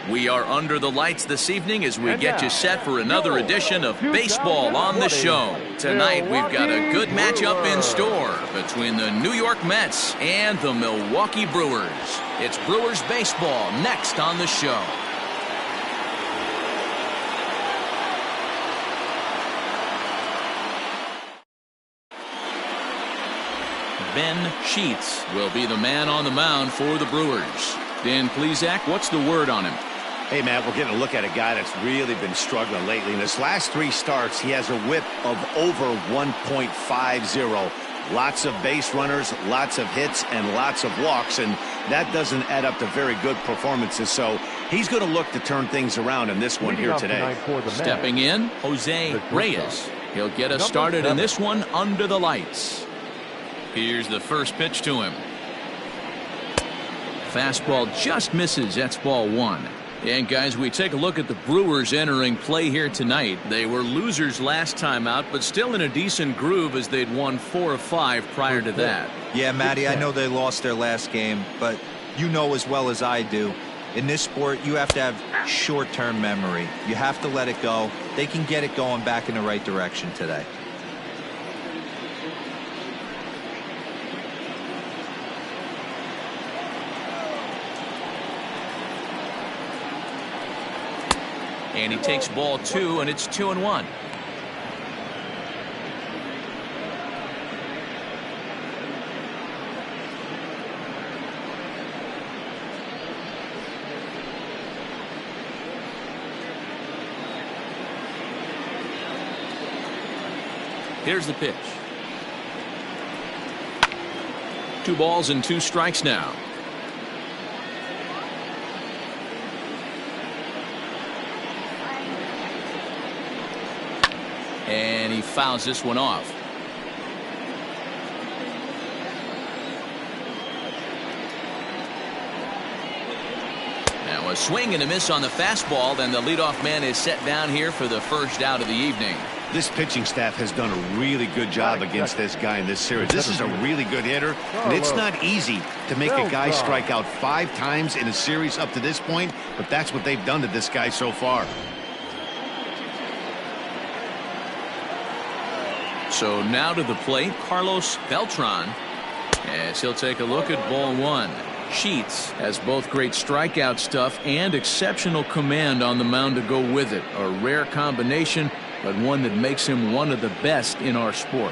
We are under the lights this evening as we get you set for another edition of Baseball on the Show. Tonight we've got a good matchup in store between the New York Mets and the Milwaukee Brewers. It's Brewers baseball next on the show. Ben Sheets will be the man on the mound for the Brewers. Dan Plesac, what's the word on him? Hey, Matt, we're getting a look at a guy that's really been struggling lately. In his last 3 starts, he has a whip of over 1.50. Lots of base runners, lots of hits, and lots of walks, and that doesn't add up to very good performances. So he's going to look to turn things around in this one here today. Stepping in, Jose Reyes. He'll get us started in this one under the lights. Here's the first pitch to him. Fastball just misses. That's ball 1. And guys, we take a look at the Brewers entering play here tonight. They were losers last time out, but still in a decent groove as they'd won 4 of 5 prior to that. Yeah, Matty, I know they lost their last game, but you know as well as I do, in this sport, you have to have short-term memory. You have to let it go. They can get it going back in the right direction today. And he takes ball 2, and it's 2-1. Here's the pitch. 2 balls and 2 strikes now. And he fouls this one off. Now a swing and a miss on the fastball. Then the leadoff man is set down here for the first out of the evening. This pitching staff has done a really good job against this guy in this series. This is a really good hitter, and it's not easy to make a guy strike out 5 times in a series up to this point, but that's what they've done to this guy so far. So now to the plate, Carlos Beltran, as he'll take a look at ball 1. Sheets has both great strikeout stuff and exceptional command on the mound to go with it. A rare combination, but one that makes him one of the best in our sport.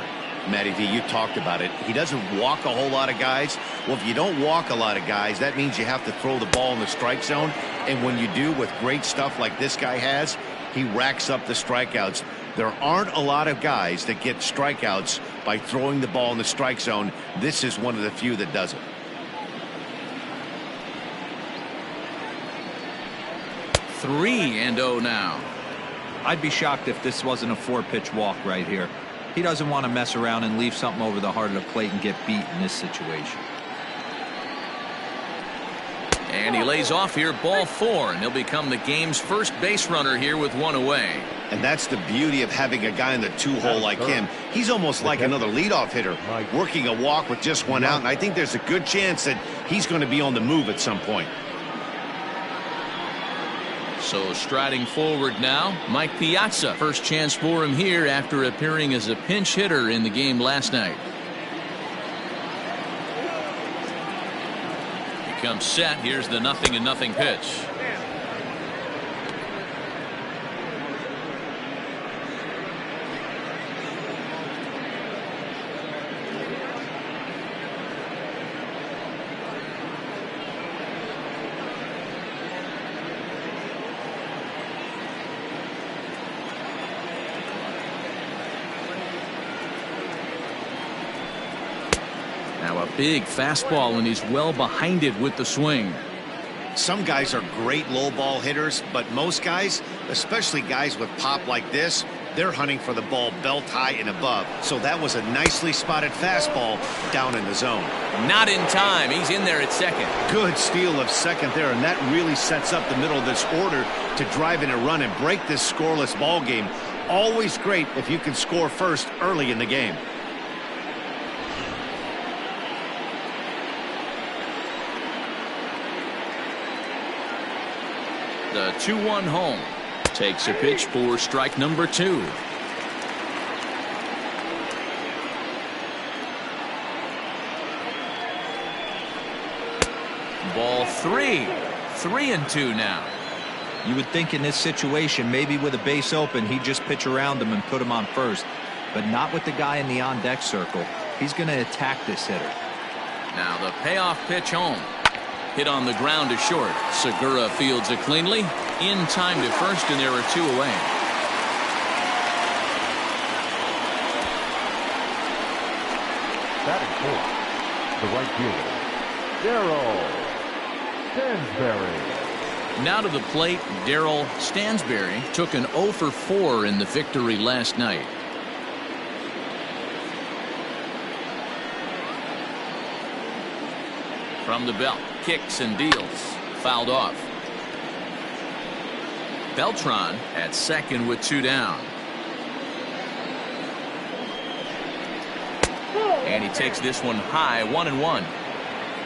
Matty V, you talked about it. He doesn't walk a whole lot of guys. Well, if you don't walk a lot of guys, that means you have to throw the ball in the strike zone. And when you do with great stuff like this guy has, he racks up the strikeouts. There aren't a lot of guys that get strikeouts by throwing the ball in the strike zone. This is one of the few that does it. Three and 0 now. I'd be shocked if this wasn't a 4-pitch walk right here. He doesn't want to mess around and leave something over the heart of the plate and get beat in this situation. And he lays off here, ball 4, and he'll become the game's first base runner here with 1 away. And that's the beauty of having a guy in the 2-hole like him. He's almost like another leadoff hitter, working a walk with just 1 out, and I think there's a good chance that he's going to be on the move at some point. So striding forward now, Mike Piazza. First chance for him here after appearing as a pinch hitter in the game last night. He comes set. Here's the 0-0 pitch. Now a big fastball, and he's well behind it with the swing. Some guys are great low ball hitters, but most guys, especially guys with pop like this, they're hunting for the ball belt high and above. So that was a nicely spotted fastball down in the zone. Not in time. He's in there at second. Good steal of second there, and that really sets up the middle of this order to drive in a run and break this scoreless ball game. Always great if you can score first early in the game. The 2-1 home. Takes a pitch for strike number 2. Ball 3. 3-2 now. You would think in this situation, maybe with a base open, he'd just pitch around him and put him on first. But not with the guy in the on-deck circle. He's going to attack this hitter. Now the payoff pitch home. Hit on the ground to short. Segura fields it cleanly. In time to first, and there are 2 away. Batting fourth, the right fielder, Darryl Stansbury. Now to the plate, Darryl Stansbury took an 0 for 4 in the victory last night. From the belt, kicks and deals. Fouled off. Beltran at second with 2 down. And he takes this one high, 1-1.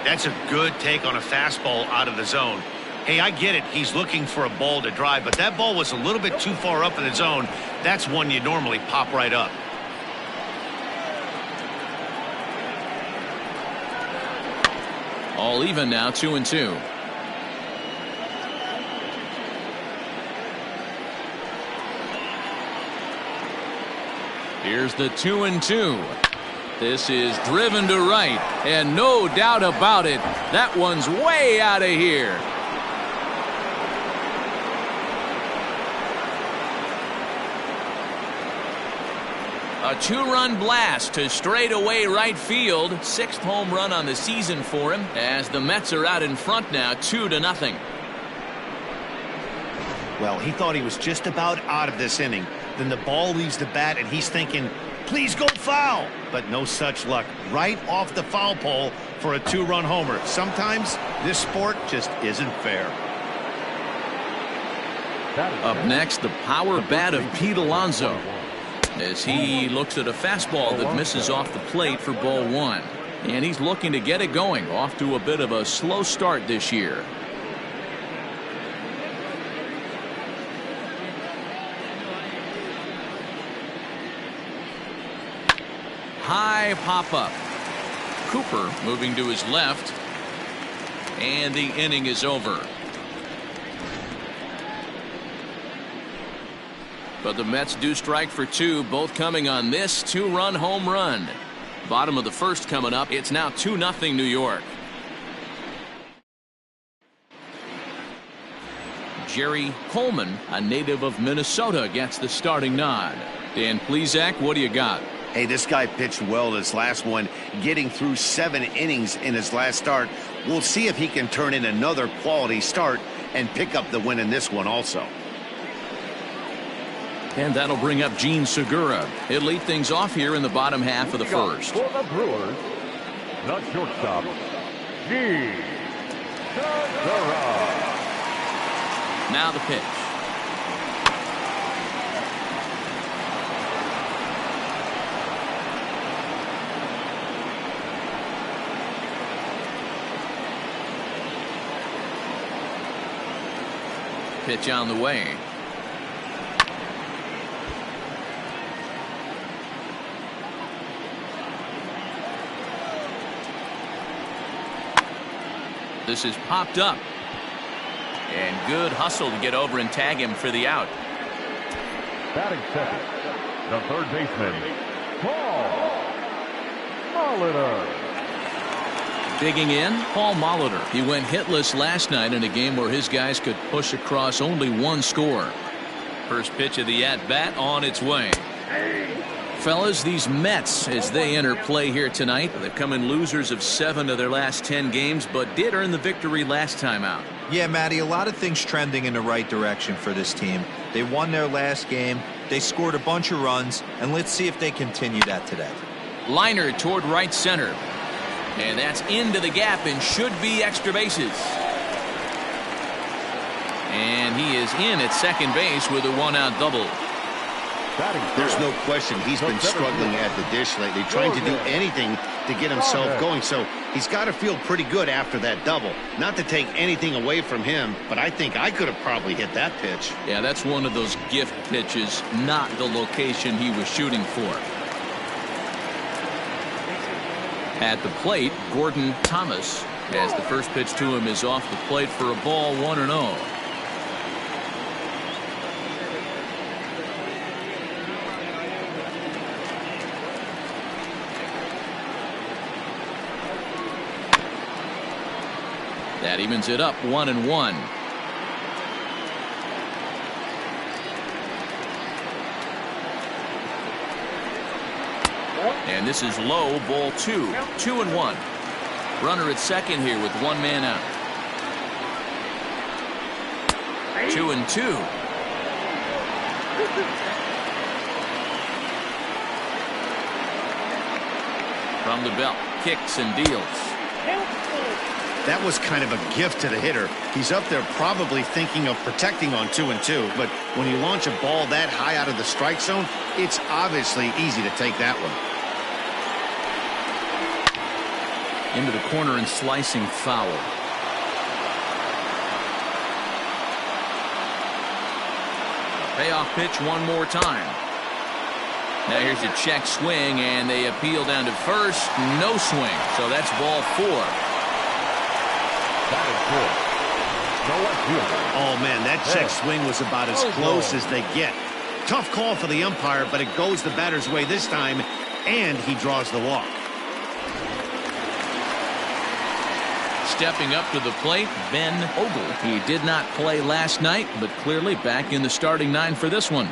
That's a good take on a fastball out of the zone. Hey, I get it. He's looking for a ball to drive, but that ball was a little bit too far up in the zone. That's one you normally pop right up. All even now, 2-2. Here's the 2-2. This is driven to right, and no doubt about it, that one's way out of here. A 2-run blast to straightaway right field. 6th home run on the season for him, as the Mets are out in front now, 2-0. Well, he thought he was just about out of this inning. Then the ball leaves the bat, and he's thinking, please go foul. But no such luck. Right off the foul pole for a 2-run homer. Sometimes this sport just isn't fair. Up next, the power bat of Pete Alonso, as he looks at a fastball that misses off the plate for ball 1. And he's looking to get it going. Off to a bit of a slow start this year. High pop up. Cooper moving to his left. And the inning is over. But the Mets do strike for 2, both coming on this 2-run home run. Bottom of the first coming up. It's now 2-0 New York. Jerry Coleman, a native of Minnesota, gets the starting nod. Dan Plesac, what do you got? Hey, this guy pitched well this last one, getting through 7 innings in his last start. We'll see if he can turn in another quality start and pick up the win in this one also. And that'll bring up Gene Segura. He'll lead things off here in the bottom half of the first. For the Brewers, the shortstop, Gene Segura. Now the pitch. Pitch on the way. This is popped up. And good hustle to get over and tag him for the out. Batting second, the third baseman, Paul Molitor. Digging in, Paul Molitor. He went hitless last night in a game where his guys could push across only 1 score. First pitch of the at-bat on its way. Fellas, these Mets, as they enter play here tonight, they've come in losers of 7 of their last 10 games, but did earn the victory last time out. Yeah, Matty, a lot of things trending in the right direction for this team. They won their last game, they scored a bunch of runs, and let's see if they continue that today. Liner toward right center. And that's into the gap and should be extra bases. And he is in at second base with a 1-out double. There's no question he's been struggling at the dish lately, trying to do anything to get himself going. So he's got to feel pretty good after that double. Not to take anything away from him, but I think I could have probably hit that pitch. Yeah, that's one of those gift pitches, not the location he was shooting for. At the plate, Gordon Thomas, as the first pitch to him is off the plate for a ball, 1-0. That evens it up, 1-1. And this is low, ball 2. 2-1. Runner at second here with one man out. 2-2. From the belt, kicks and deals. That was kind of a gift to the hitter. He's up there probably thinking of protecting on 2-2, but when you launch a ball that high out of the strike zone, it's obviously easy to take that one. Into the corner and slicing foul. Payoff pitch one more time. Now here's a check swing, and they appeal down to first. No swing, so that's ball 4. Oh, man, that check swing was about as close as they get. Tough call for the umpire, but it goes the batter's way this time, and he draws the walk. Stepping up to the plate, Ben Ogle. He did not play last night, but clearly back in the starting 9 for this one.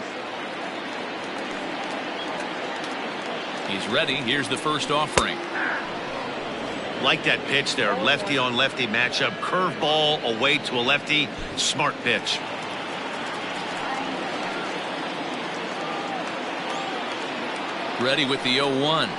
He's ready. Here's the first offering. Like that pitch there, lefty on lefty matchup, curveball away to a lefty, smart pitch. Ready with the 0-1.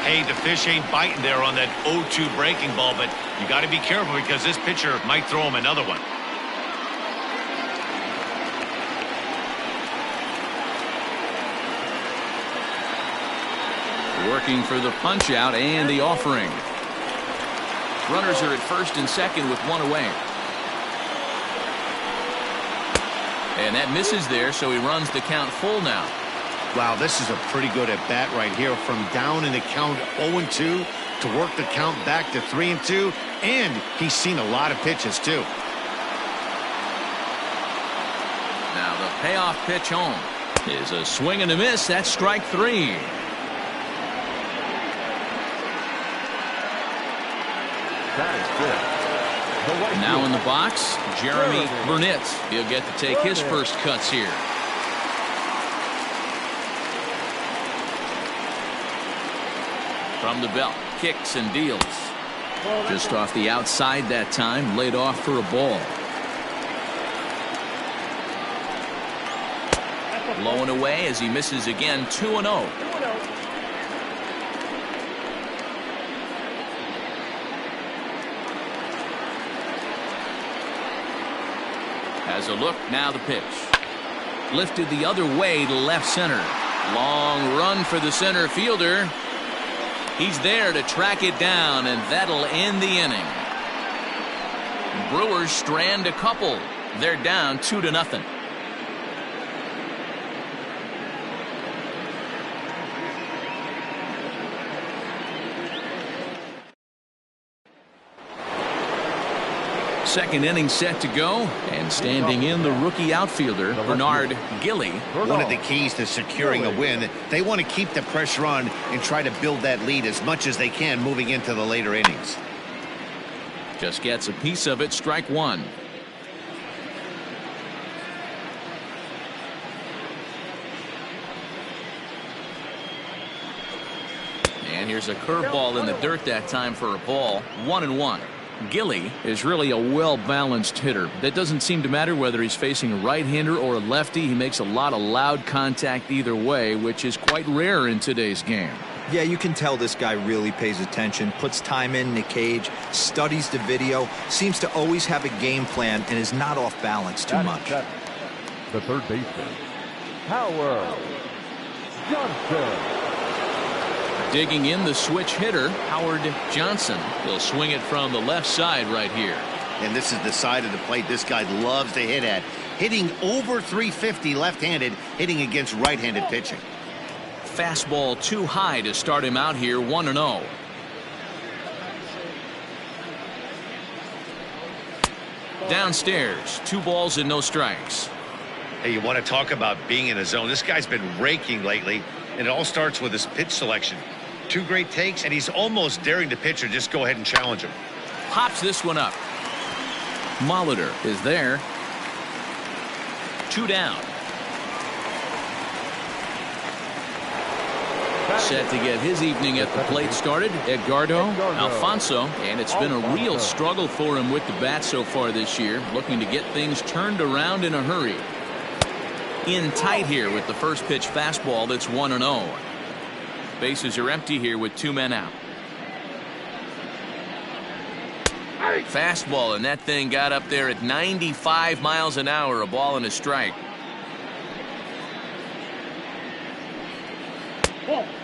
Hey, the fish ain't biting there on that 0-2 breaking ball, but you got to be careful because this pitcher might throw him another one. Working for the punch out and the offering. Runners are at first and second with one away. And that misses there, so he runs the count full now. Wow, this is a pretty good at bat right here, from down in the count 0-2 to work the count back to 3-2, and he's seen a lot of pitches too. Now the payoff pitch home is a swing and a miss. That's strike 3. That is good. Now in the box, Jeremy Burnett. He'll get to take his first cuts here. From the belt, kicks and deals. Just off the outside that time, laid off for a ball. Blowing away as he misses again, 2-0. Has a look, now the pitch. Lifted the other way to left center. Long run for the center fielder. He's there to track it down, and that'll end the inning. Brewers strand a couple. They're down 2-0. Second inning set to go, and standing in the rookie outfielder, Bernard Gilly. One of the keys to securing a win, they want to keep the pressure on and try to build that lead as much as they can moving into the later innings. Just gets a piece of it, strike 1. And here's a curveball in the dirt that time for a ball, 1-1. Gilly is really a well-balanced hitter. That doesn't seem to matter whether he's facing a right-hander or a lefty. He makes a lot of loud contact either way, which is quite rare in today's game. Yeah, you can tell this guy really pays attention, puts time in the cage, studies the video, seems to always have a game plan, and is not off balance too much. The third baseman, Howard Johnson. Digging in the switch hitter, Howard Johnson. He'll swing it from the left side right here. And this is the side of the plate this guy loves to hit at. Hitting over 350 left-handed, hitting against right-handed pitching. Fastball too high to start him out here, 1-0. Downstairs, 2 balls and no strikes. Hey, you want to talk about being in a zone? This guy's been raking lately, and it all starts with his pitch selection. 2 great takes, and he's almost daring the pitcher just go ahead and challenge him. Pops this one up. Molitor is there. 2 down. Set to get his evening at the plate started, Edgardo Alfonso, and it's been a real struggle for him with the bat so far this year, looking to get things turned around in a hurry. In tight here with the first pitch fastball that's 1-0. Bases are empty here with 2 men out. Fastball, and that thing got up there at 95 miles an hour, a ball and a strike.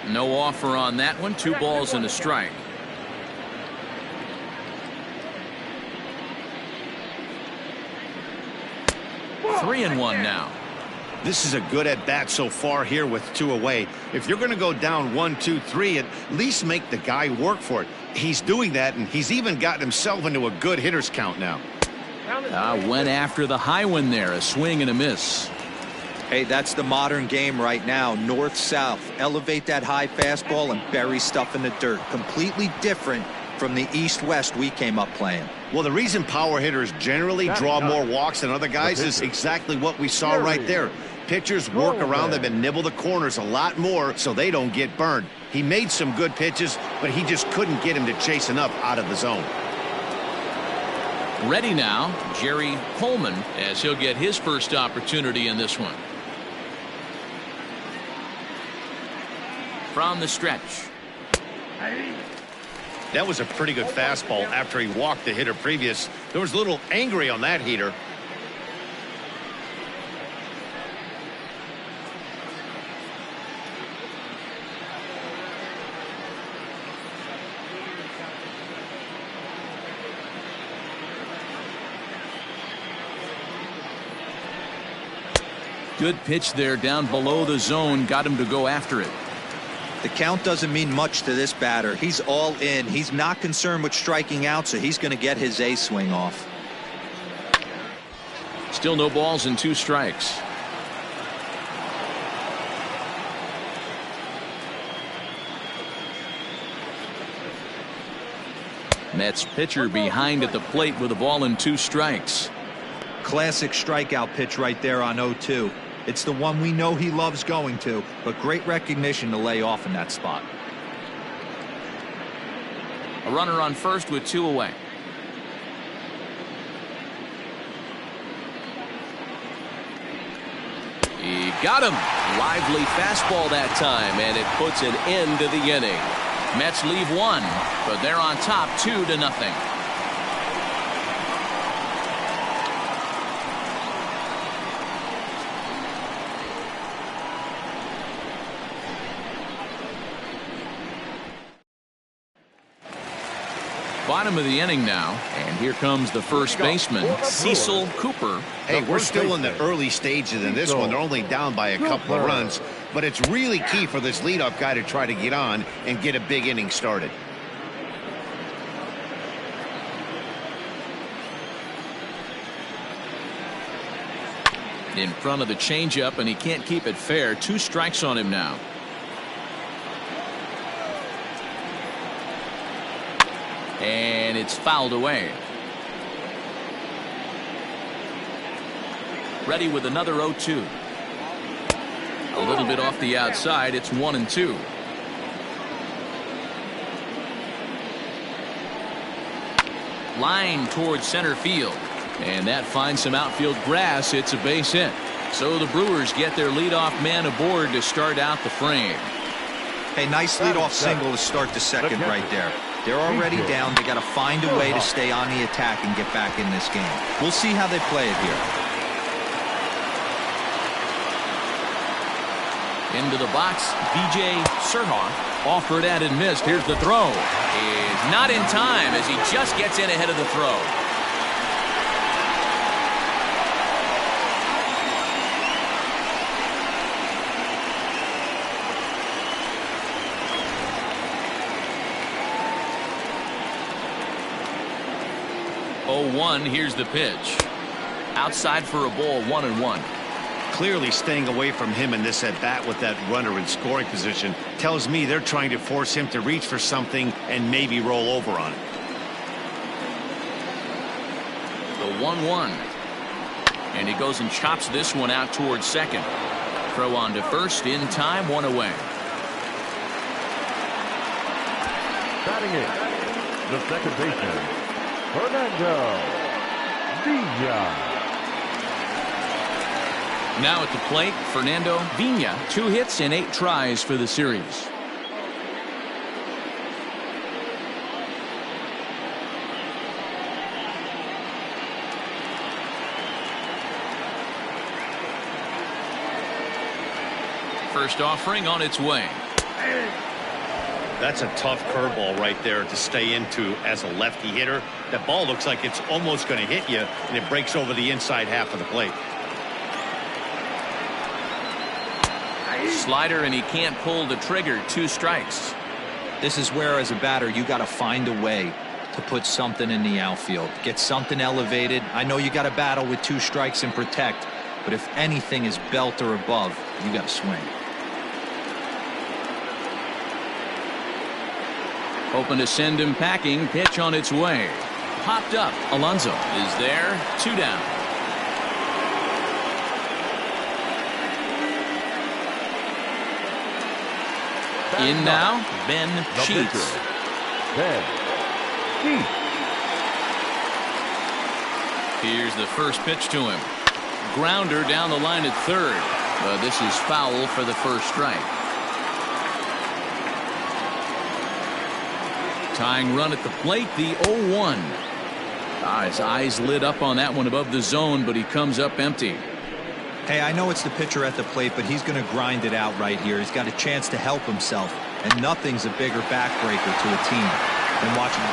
No offer on that one. 2 balls and a strike. Three and one now. This is a good at-bat so far here with 2 away. If you're going to go down 1, 2, 3, at least make the guy work for it. He's doing that, and he's even gotten himself into a good hitter's count now. Went after the high one there. A swing and a miss. Hey, that's the modern game right now. North-south. Elevate that high fastball and bury stuff in the dirt. Completely different from the east-west we came up playing. Well, the reason power hitters generally draw more walks than other guys is exactly what we saw right there. Pitchers work around them and nibble the corners a lot more so they don't get burned. He made some good pitches, but he just couldn't get him to chase enough out of the zone. Ready now, Jerry Coleman, as he'll get his first opportunity in this one. From the stretch. That was a pretty good fastball after he walked the hitter previous. There was a little angry on that heater. Good pitch there down below the zone. Got him to go after it. The count doesn't mean much to this batter. He's all in. He's not concerned with striking out, so he's going to get his A swing off. Still no balls and 2 strikes. Mets pitcher behind at the plate with a ball and 2 strikes. Classic strikeout pitch right there on 0-2. It's the one we know he loves going to, but great recognition to lay off in that spot. A runner on first with 2 away. He got him. Lively fastball that time, and it puts an end to the inning. Mets leave 1, but they're on top 2-0. Bottom of the inning now, and here comes the first baseman, Cecil Cooper. Hey, we're still in the early stages in this one. They're only down by a couple of runs, but it's really key for this leadoff guy to try to get on and get a big inning started. In front of the changeup, and he can't keep it fair. 2 strikes on him now. And it's fouled away. Ready with another 0-2. A little bit off the outside. It's 1-2. Line towards center field. And that finds some outfield grass. It's a base hit. So the Brewers get their leadoff man aboard to start out the frame. Hey, nice leadoff single to start the second right there. They're already down. They got to find a way to stay on the attack and get back in this game. We'll see how they play it here. Into the box, VJ Surhoff. Offered at and missed. Here's the throw. Is not in time as he just gets in ahead of the throw. Oh, 1. Here's the pitch. Outside for a ball, 1-1. Clearly staying away from him in this at-bat with that runner in scoring position tells me they're trying to force him to reach for something and maybe roll over on it. The 1-1. And he goes and chops this one out towards second. Throw on to first in time, 1 away. Batting in, the second baseman, Fernando Villa. Now at the plate, Fernando Villa. 2 hits and 8 tries for the series. First offering on its way. That's a tough curveball right there to stay into as a lefty hitter. That ball looks like it's almost going to hit you, and it breaks over the inside half of the plate. Slider, and he can't pull the trigger. 2 strikes. This is where, as a batter, you got to find a way to put something in the outfield. Get something elevated. I know you got to battle with 2 strikes and protect, but if anything is belt or above, you got to swing. Hoping to send him packing. Pitch on its way. Popped up. Alonso is there. 2 down. In now, Ben Sheets. Ben Sheets. Here's the first pitch to him. Grounder down the line at third. This is foul for the first strike. Tying run at the plate, the 0-1. His eyes lit up on that one above the zone, but he comes up empty. Hey, I know it's the pitcher at the plate, but he's going to grind it out right here. He's got a chance to help himself, and nothing's a bigger backbreaker to a team than watching.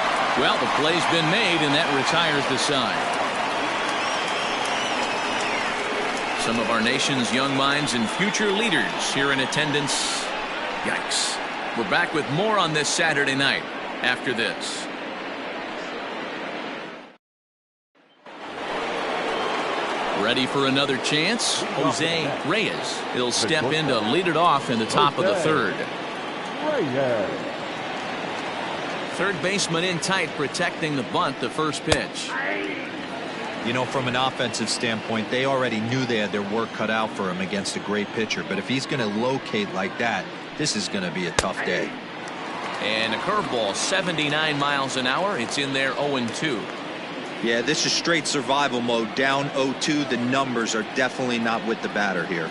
Well, the play's been made, and that retires the side. Some of our nation's young minds and future leaders here in attendance. Yikes. We're back with more on this Saturday night after this. Ready for another chance? Jose Reyes. He'll step in to lead it off in the top of the third. Third baseman in tight, protecting the bunt, the first pitch. You know, from an offensive standpoint, they already knew they had their work cut out for him against a great pitcher. But if he's going to locate like that, this is going to be a tough day. And a curveball, 79 miles an hour. It's in there, 0-2. Yeah, this is straight survival mode. Down 0-2. The numbers are definitely not with the batter here.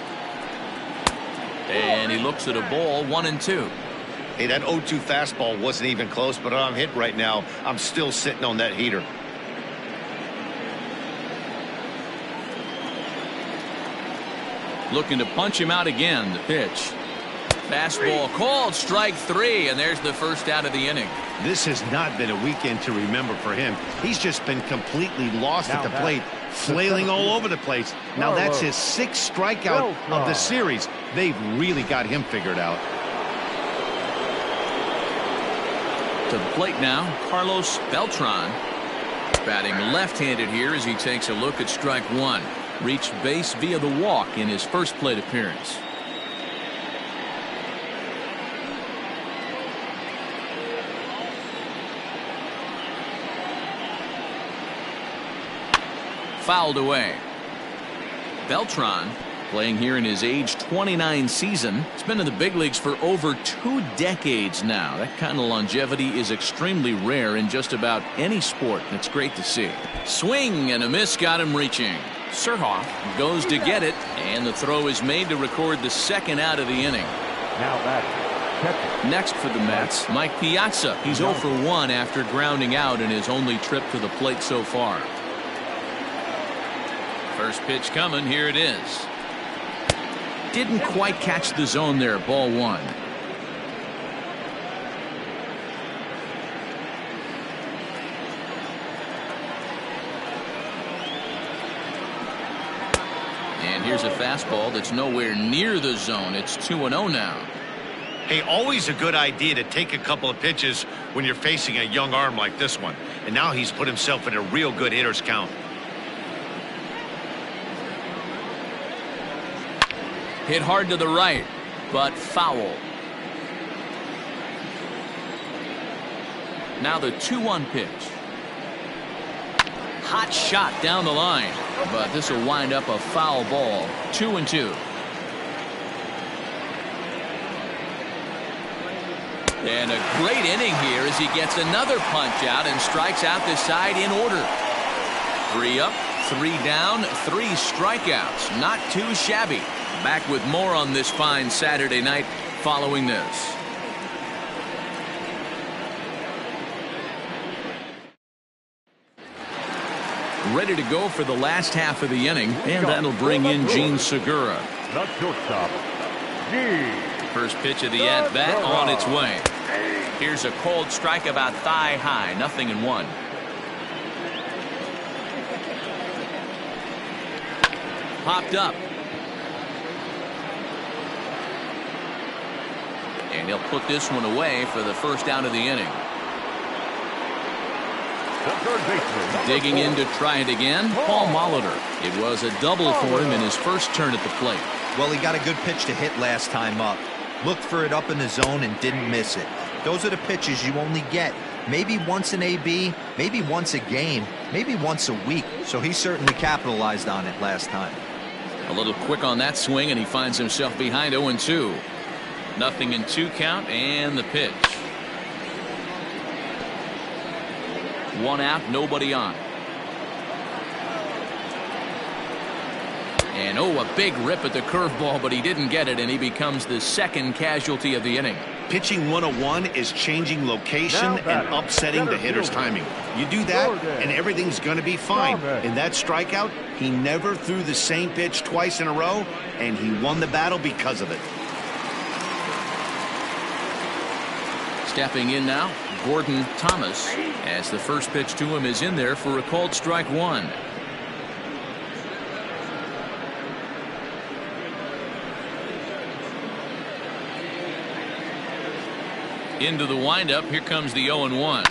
And he looks at a ball, 1-2. Hey, that 0-2 fastball wasn't even close, but I'm hit right now. I'm still sitting on that heater. Looking to punch him out again. The pitch. Fastball called, strike 3, and there's the first out of the inning. This has not been a weekend to remember for him. He's just been completely lost at the plate, flailing all over the place. Now that's his 6th strikeout of the series. They've really got him figured out. To the plate now, Carlos Beltran. Batting left-handed here as he takes a look at strike 1. Reached base via the walk in his first plate appearance. Fouled away. Beltran, playing here in his age 29 season. He's been in the big leagues for over 2 decades now. That kind of longevity is extremely rare in just about any sport. It's great to see. Swing and a miss got him reaching. Surhoff goes to get it, and the throw is made to record the 2nd out of the inning. Now back, catcher. Next for the Mets, Mike Piazza. He's 0 for 1 after grounding out in his only trip to the plate so far. First pitch coming. Here it is. Didn't quite catch the zone there. Ball 1. And here's a fastball that's nowhere near the zone. It's 2-0 now. Hey, always a good idea to take a couple of pitches when you're facing a young arm like this one. And now he's put himself in a real good hitter's count. Hit hard to the right, but foul. Now the 2-1 pitch. Hot shot down the line, but this will wind up a foul ball. 2-2. And a great inning here as he gets another punch out and strikes out this side in order. 3 up, 3 down, 3 strikeouts. Not too shabby. Back with more on this fine Saturday night following this. Ready to go for the last half of the inning, and that'll bring in Gene Segura. The shortstop, Gene. First pitch of the at-bat on its way. Here's a cold strike about thigh high. 0-1. Popped up. And he'll put this one away for the first out of the inning. Digging in to try it again, Paul Molitor. It was a double for him in his first turn at the plate. Well, he got a good pitch to hit last time up. Looked for it up in the zone and didn't miss it. Those are the pitches you only get maybe once in AB, maybe once a game, maybe once a week. So he certainly capitalized on it last time. A little quick on that swing, and he finds himself behind 0-2. 0-2 count, and the pitch. 1 out, nobody on. And a big rip at the curveball, but he didn't get it, and he becomes the second casualty of the inning. Pitching 101 is changing location and upsetting the hitter's timing. You do that, and everything's going to be fine. In that strikeout, he never threw the same pitch twice in a row, and he won the battle because of it. Stepping in now, Gordon Thomas, as the first pitch to him is in there for a called strike 1. Into the windup, here comes the 0-1.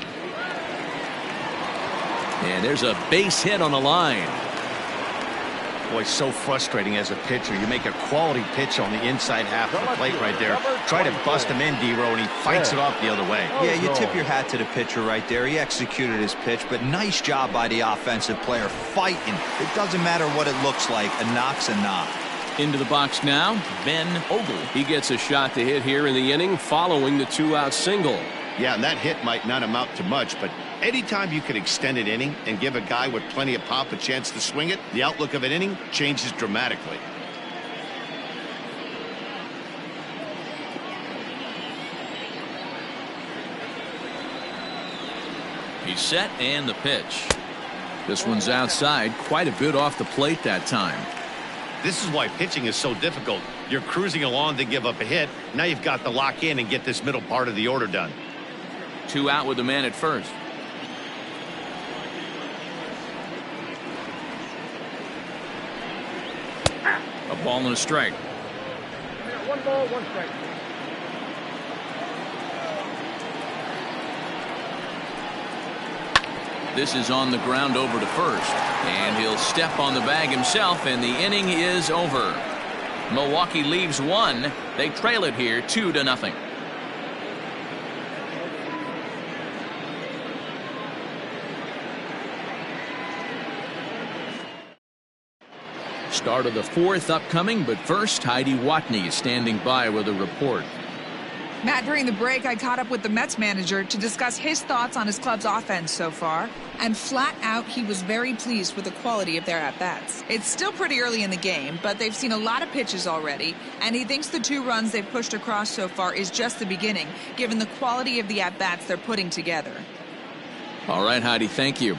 And there's a base hit on the line. Boy, so frustrating as a pitcher. You make a quality pitch on the inside half of the plate right there. Try to bust him in, D-Row, and he fights it off the other way. Yeah, you tip your hat to the pitcher right there. He executed his pitch, but nice job by the offensive player fighting. It doesn't matter what it looks like. A knock's a knock. Into the box now, Ben Ogle. He gets a shot to hit here in the inning following the 2-out single. Yeah, and that hit might not amount to much, but anytime you can extend an inning and give a guy with plenty of pop a chance to swing it, the outlook of an inning changes dramatically. He's set, and the pitch. This one's outside, quite a bit off the plate that time. This is why pitching is so difficult. You're cruising along to give up a hit. Now you've got to lock in and get this middle part of the order done. 2 out with the man at first. A ball and a strike. 1 ball, 1 strike. This is on the ground over to first, and he'll step on the bag himself, and the inning is over. Milwaukee leaves 1. They trail it here 2-0. Start of the 4th upcoming, but first Heidi Watney standing by with a report. Matt, during the break, I caught up with the Mets manager to discuss his thoughts on his club's offense so far. And flat out, he was very pleased with the quality of their at-bats. It's still pretty early in the game, but they've seen a lot of pitches already. And he thinks the 2 runs they've pushed across so far is just the beginning, given the quality of the at-bats they're putting together. All right, Heidi, thank you.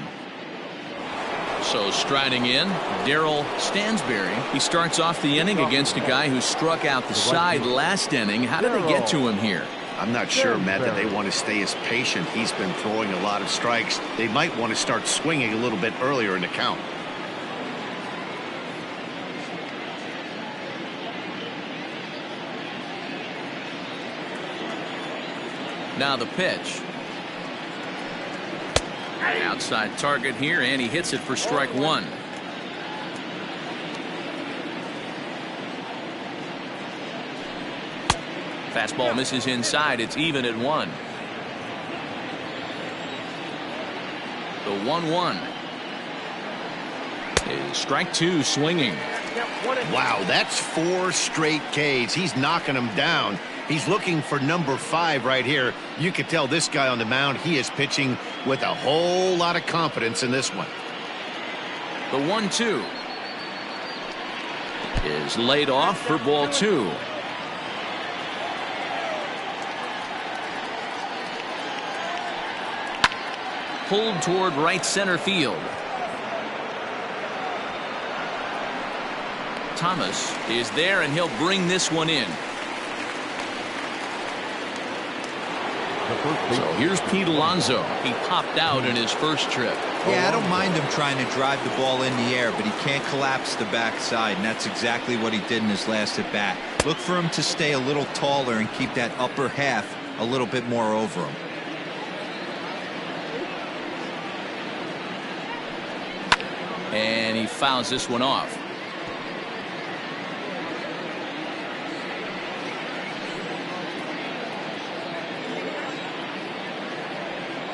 So striding in, Darryl Stansberry. He starts off the inning against a guy who struck out the side last inning. How did they get to him here? I'm not sure, Matt, that they want to stay as patient. He's been throwing a lot of strikes. They might want to start swinging a little bit earlier in the count. Now the pitch. Outside target here, and he hits it for strike 1. Fastball misses inside. It's even at 1. The 1-1 is strike 2 swinging. Wow, that's 4 straight Ks. He's knocking them down. He's looking for number 5 right here. You could tell this guy on the mound, he is pitching with a whole lot of confidence in this one. The 1-2 is laid off for ball 2. Pulled toward right center field. Thomas is there, and he'll bring this one in. So here's Pete Alonso. He popped out in his first trip. Yeah, I don't mind him trying to drive the ball in the air, but he can't collapse the backside, and that's exactly what he did in his last at bat. Look for him to stay a little taller and keep that upper half a little bit more over him. And he fouls this one off.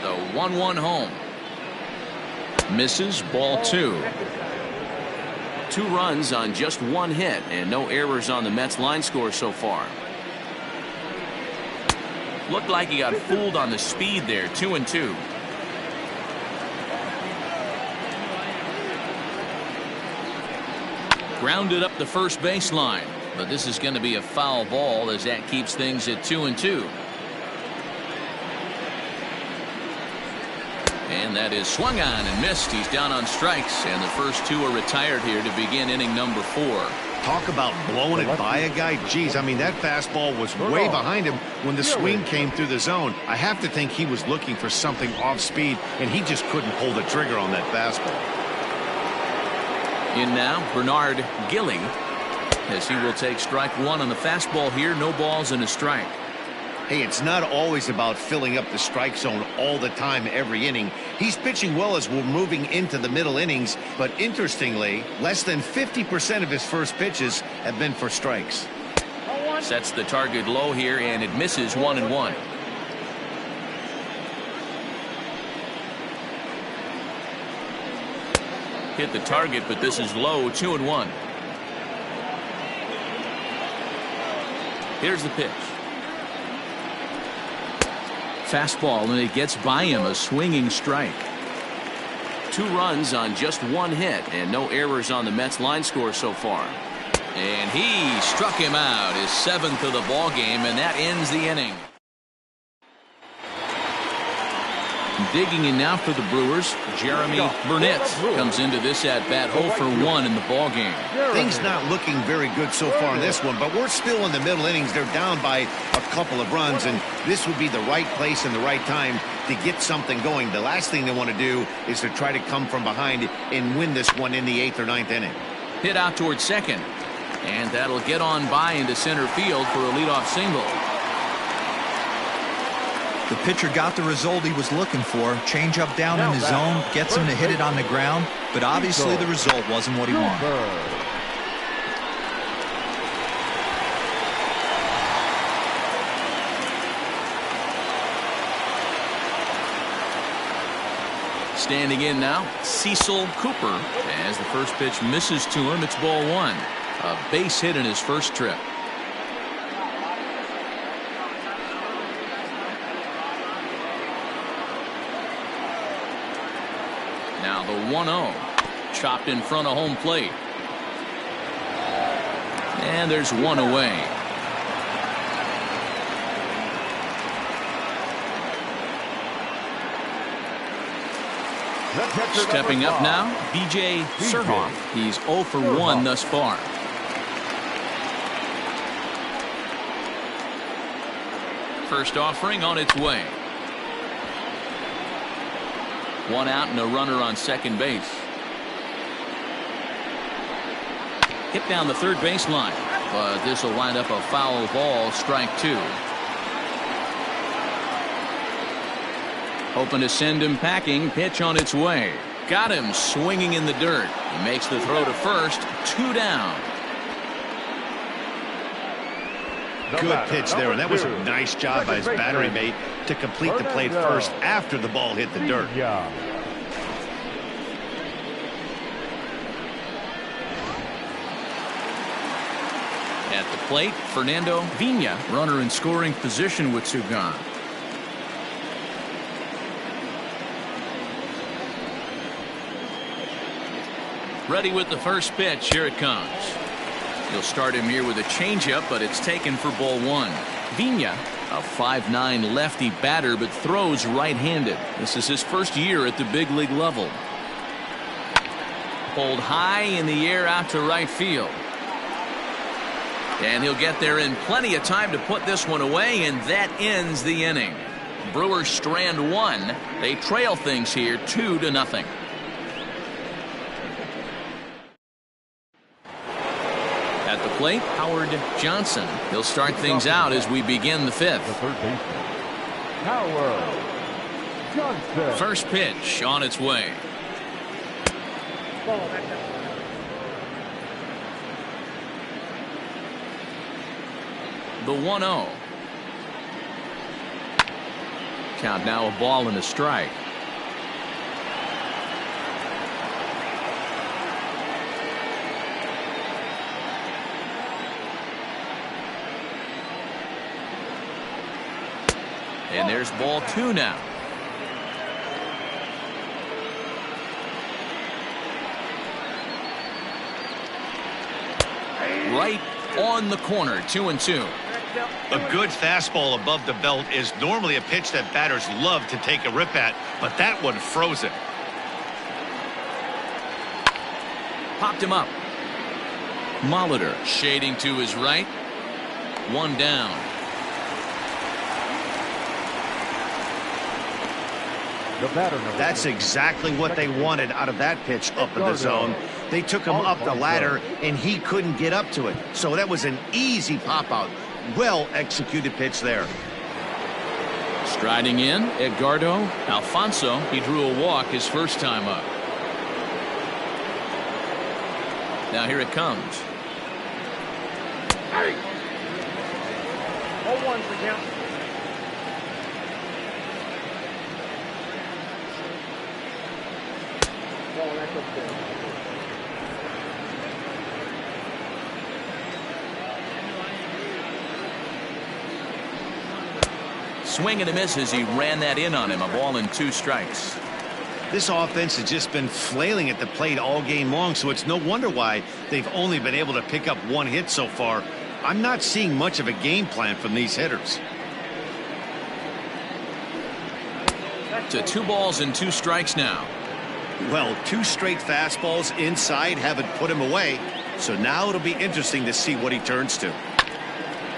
The 1-1 home. Misses, ball 2. 2 runs on just 1 hit, and no errors on the Mets line score so far. Looked like he got fooled on the speed there. 2-2. Grounded up the first baseline, but this is going to be a foul ball as that keeps things at 2-2. And that is swung on and missed. He's down on strikes, and the first 2 are retired here to begin inning number 4. Talk about blowing it by a guy. Geez, I mean, that fastball was way behind him when the swing came through the zone. I have to think he was looking for something off speed, and he just couldn't pull the trigger on that fastball. In now, Bernard Gilly, as he will take strike 1 on the fastball here. No balls and a strike. Hey, it's not always about filling up the strike zone all the time every inning. He's pitching well as we're moving into the middle innings, but interestingly, less than 50% of his first pitches have been for strikes. Sets the target low here, and it misses 1-1. Hit the target, but this is low. 2-1. Here's the pitch. Fastball, and it gets by him. A swinging strike. 2 runs on just 1 hit, and no errors on the Mets line score so far. And he struck him out, his 7th of the ball game, and that ends the inning. Digging in now for the Brewers, Jeremy Burnett comes into this at bat 0 for 1 in the ball game. Things not looking very good so far in this one, but we're still in the middle innings. They're down by a couple of runs, and this would be the right place and the right time to get something going. The last thing they want to do is to try to come from behind and win this one in the 8th or 9th inning. Hit out towards second, and that'll get on by into center field for a leadoff single. The pitcher got the result he was looking for. Change up down in his zone, gets him to hit it on the ground, but obviously the result wasn't what he wanted. Standing in now, Cecil Cooper, as the first pitch misses to him. It's ball 1. A base hit in his first trip. Now the 1-0. Chopped in front of home plate. And there's one away. Stepping up now, B.J. Surhoff. He's 0 for 1 thus far. First offering on its way. One out and a runner on second base. Hit down the third baseline, but this will wind up a foul ball, strike 2. Hoping to send him packing. Pitch on its way. Got him swinging in the dirt. He makes the throw to first. 2 down. Good pitch there, and that was a nice job by his battery mate to complete the play first after the ball hit the dirt. At the plate, Fernando Vina, runner in scoring position with 2 gone. Ready with the first pitch. Here it comes. He'll start him here with a changeup, but it's taken for ball 1. Vina, a 5'9" lefty batter, but throws right-handed. This is his first year at the big league level. Pulled high in the air out to right field. And he'll get there in plenty of time to put this one away, and that ends the inning. Brewers strand 1. They trail things here 2-0. At the plate, Howard Johnson. He'll start things out as we begin the 5th. The third baseman, Howard Johnson. First pitch on its way. The 1-0. Count now a ball and a strike. And there's ball 2 now. Right on the corner, 2-2. A good fastball above the belt is normally a pitch that batters love to take a rip at, but that one froze it. Popped him up. Molitor shading to his right. 1 down. That's exactly what they wanted out of that pitch up in the zone. They took him up the ladder, and he couldn't get up to it. So that was an easy pop-out. Well-executed pitch there. Striding in, Edgardo Alfonso. He drew a walk his first time up. Now here it comes. 0-1 for count. Swing and a miss as he ran that in on him. A ball and 2 strikes. This offense has just been flailing at the plate all game long, so it's no wonder why they've only been able to pick up 1 hit so far. I'm not seeing much of a game plan from these hitters. To 2 balls and 2 strikes now. Well, 2 straight fastballs inside haven't put him away, so now it'll be interesting to see what he turns to.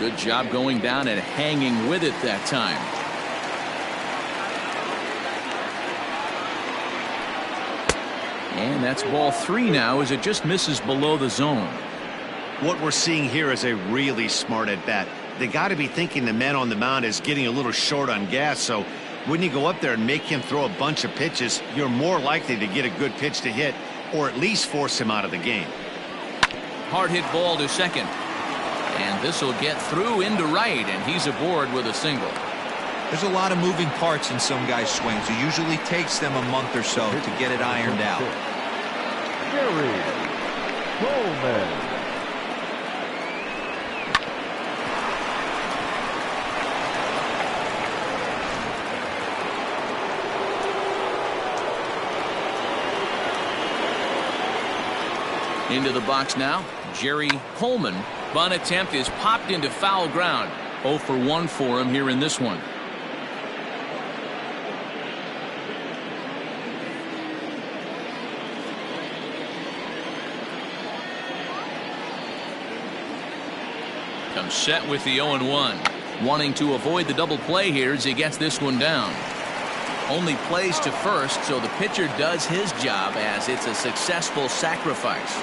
Good job going down and hanging with it that time. And that's ball 3 now as it just misses below the zone. What we're seeing here is a really smart at bat. They got to be thinking the man on the mound is getting a little short on gas, so when you go up there and make him throw a bunch of pitches, you're more likely to get a good pitch to hit or at least force him out of the game. Hard hit ball to second. And this will get through into right, and he's aboard with a single. There's a lot of moving parts in some guys' swings. It usually takes them a month or so to get it ironed out. Gary Coleman. Into the box now, Jerry Coleman. Bunt attempt is popped into foul ground. 0 for 1 for him here in this one. Comes set with the 0-1. Wanting to avoid the double play here as he gets this one down. Only plays to first, so the pitcher does his job as it's a successful sacrifice.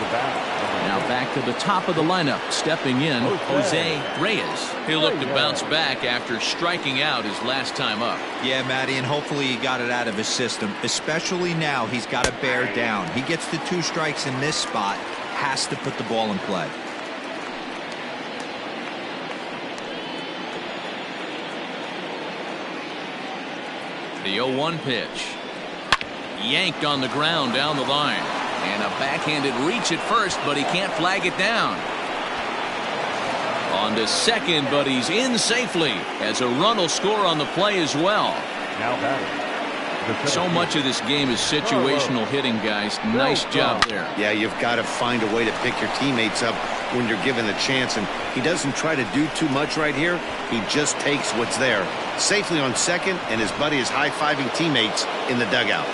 Now back to the top of the lineup. Stepping in, Jose Reyes. He'll look to bounce back after striking out his last time up. Yeah, Matty, and hopefully he got it out of his system. Especially now, he's got to bear down. He gets the 2 strikes in this spot, has to put the ball in play. The 0-1 pitch. Yanked on the ground down the line. And a backhanded reach at first, but he can't flag it down. On to second, but he's in safely as a run will score on the play as well. Now batting. So much of this game is situational hitting, guys. Nice job there. Yeah, you've got to find a way to pick your teammates up when you're given the chance, and he doesn't try to do too much right here. He just takes what's there. Safely on second, and his buddy is high-fiving teammates in the dugout.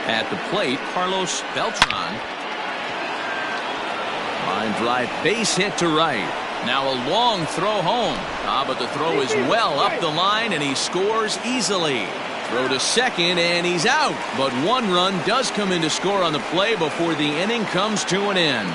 At the plate, Carlos Beltran. Line drive, base hit to right. Now a long throw home. But the throw is well up the line, and he scores easily. Throw to second, and he's out. But 1 run does come in to score on the play before the inning comes to an end.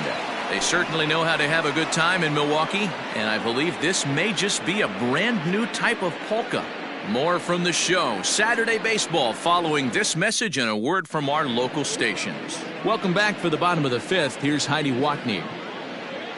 They certainly know how to have a good time in Milwaukee, and I believe this may just be a brand new type of polka. More from the show, Saturday Baseball, following this message and a word from our local stations. Welcome back for the bottom of the 5th. Here's Heidi Watney.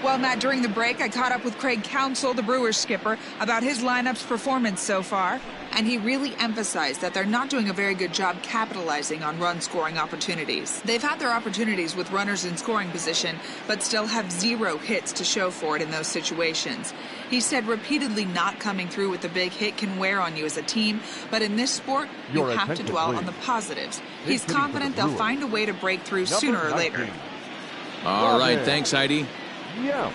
Well, Matt, during the break, I caught up with Craig Counsell, the Brewers skipper, about his lineup's performance so far. And he really emphasized that they're not doing a very good job capitalizing on run-scoring opportunities. They've had their opportunities with runners in scoring position, but still have 0 hits to show for it in those situations. He said repeatedly not coming through with the big hit can wear on you as a team, but in this sport, you have to dwell on the positives. He's confident they'll find a way to break through sooner or later. All right, thanks, Heidi. Yeah.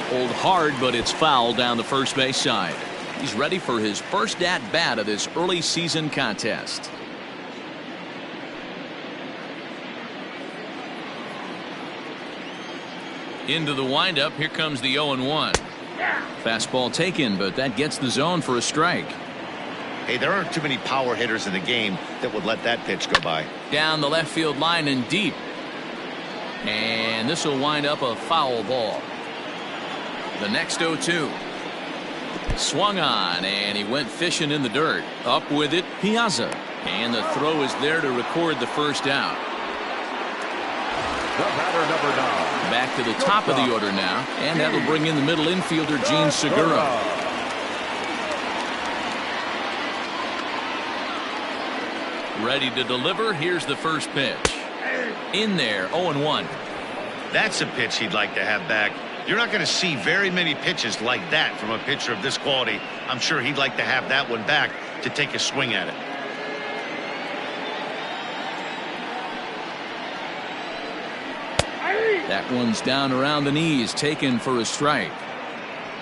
Pulled hard, but it's foul down the first base side. He's ready for his first at-bat of this early season contest. Into the windup, here comes the 0-1. Fastball taken, but that gets the zone for a strike. Hey, there aren't too many power hitters in the game that would let that pitch go by. Down the left field line and deep. And this will wind up a foul ball. The next 0-2. Swung on, and he went fishing in the dirt. Up with it, Piazza. And the throw is there to record the first out. The batter, number 9. Back to the top of the order now, and that'll bring in the middle infielder, Gene Segura. Ready to deliver. Here's the first pitch. In there, 0-1. That's a pitch he'd like to have back. You're not going to see very many pitches like that from a pitcher of this quality. I'm sure he'd like to have that one back to take a swing at it. That one's down around the knees, taken for a strike.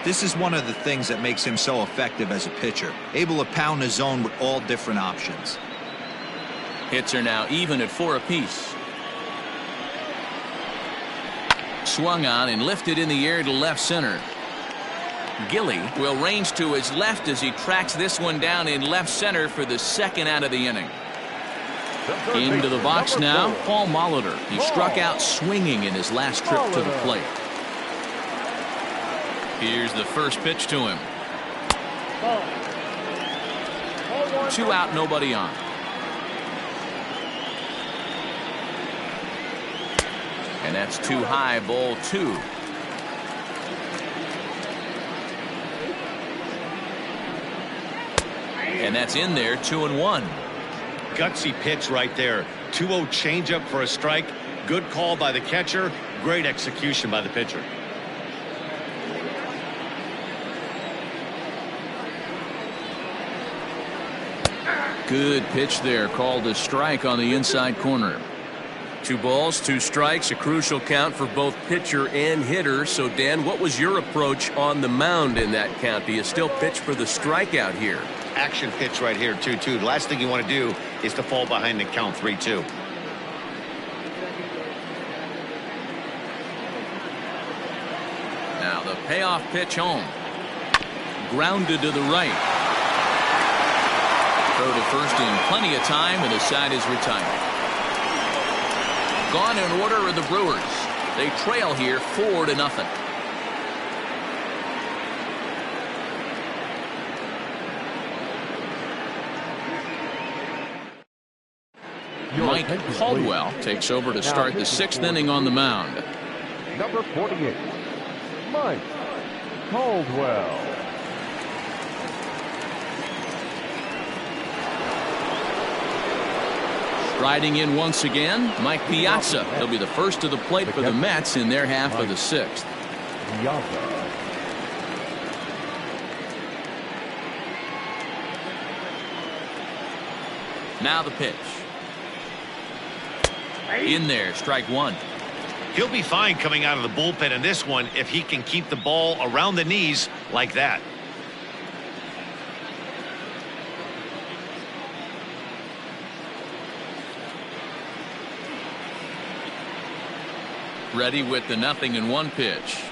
This is one of the things that makes him so effective as a pitcher, able to pound the zone with all different options. Hits are now even at 4 apiece. Swung on and lifted in the air to left center. Gilly will range to his left as he tracks this one down in left center for the second out of the inning. Into the box now, Paul Molitor. He struck out swinging in his last trip to the plate. Here's the first pitch to him. 2 out, nobody on. And that's too high, ball 2. And that's in there, 2-1. Gutsy pitch right there. 2-0 changeup for a strike. Good call by the catcher. Great execution by the pitcher. Good pitch there, called a strike on the inside corner. 2 balls, 2 strikes, a crucial count for both pitcher and hitter. So, Dan, what was your approach on the mound in that count? Do you still pitch for the strikeout here? Action pitch right here, 2-2. The last thing you want to do is to fall behind and count 3-2. Now the payoff pitch home. Grounded to the right. Throw to first in plenty of time, and the side is retired. Gone in order are the Brewers. They trail here 4-0. Mike Caldwell takes over to start the 6th inning on the mound. Number 48, Mike Caldwell. Riding in once again, Mike Piazza. He'll be the first to the plate for the Mets in their half of the 6th. Now the pitch. In there, strike 1. He'll be fine coming out of the bullpen in this one if he can keep the ball around the knees like that. Ready with the 0-1 pitch.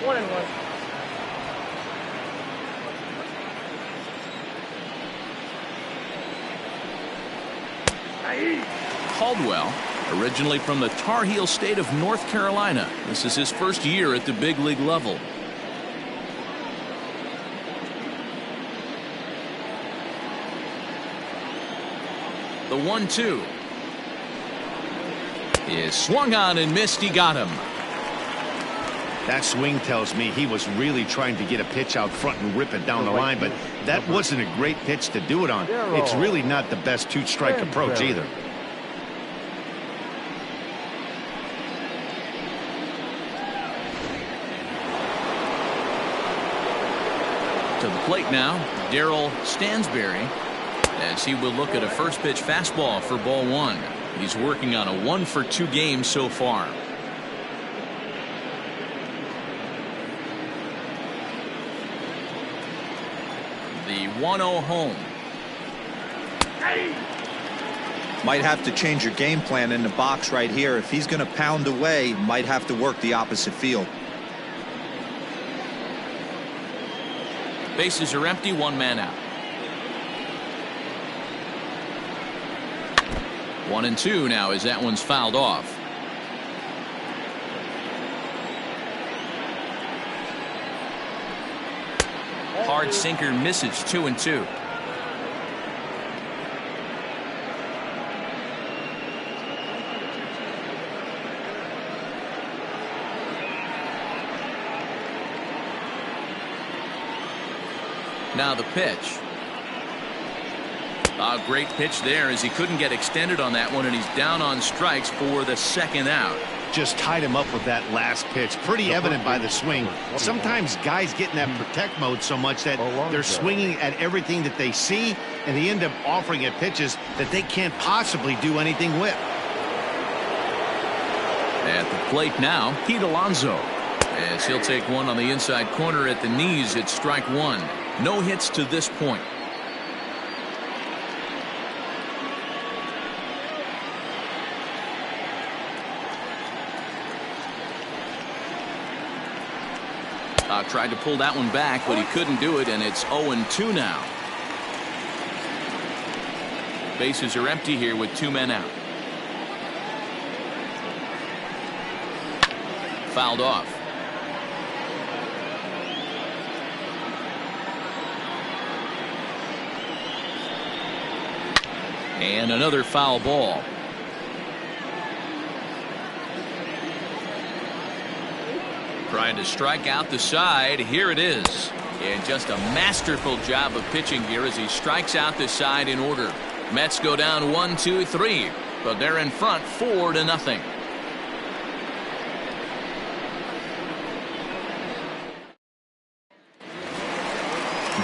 1-1. Caldwell, originally from the Tar Heel state of North Carolina. This is his first year at the big league level. The 1-2 is swung on and missed. He got him. That swing tells me he was really trying to get a pitch out front and rip it down the line, but that wasn't a great pitch to do it on. It's really not the best 2-strike approach either. To the plate now, Darryl Stansberry, as he will look at a first pitch fastball for ball 1. He's working on a 1-for-2 game so far. The 1-0 home. Might have to change your game plan in the box right here. If he's going to pound away, might have to work the opposite field. Bases are empty, 1 man out. 1-2 now as that one's fouled off. Hard sinker misses, 2-2. Now the pitch. A great pitch there as he couldn't get extended on that one, and he's down on strikes for the 2nd out. Just tied him up with that last pitch. Pretty evident by the swing. Sometimes guys get in that protect mode so much that they're swinging at everything that they see, and they end up offering at pitches that they can't possibly do anything with. At the plate now, Pete Alonso, as he'll take one on the inside corner at the knees. It's strike 1. No hits to this point. Tried to pull that one back, but he couldn't do it, and it's 0-2 now. Bases are empty here with 2 men out. Fouled off. And another foul ball. Trying to strike out the side. Here it is. And just a masterful job of pitching here as he strikes out the side in order. Mets go down 1-2-3, but they're in front 4-0.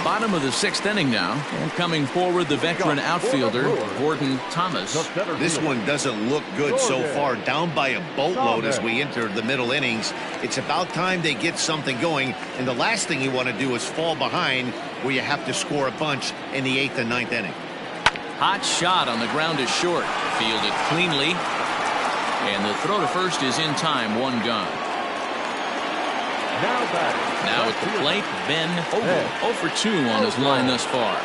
Bottom of the 6th inning now, and coming forward the veteran outfielder Gordon Thomas. This one doesn't look good so far. Down by a boatload as we enter the middle innings. It's about time they get something going, and the last thing you want to do is fall behind where you have to score a bunch in the 8th and 9th inning. Hot shot on the ground is short. Fielded cleanly, and the throw to first is in time. 1 gone. Now at the plate, Ben Ogle. 0 for 2 on his line thus far.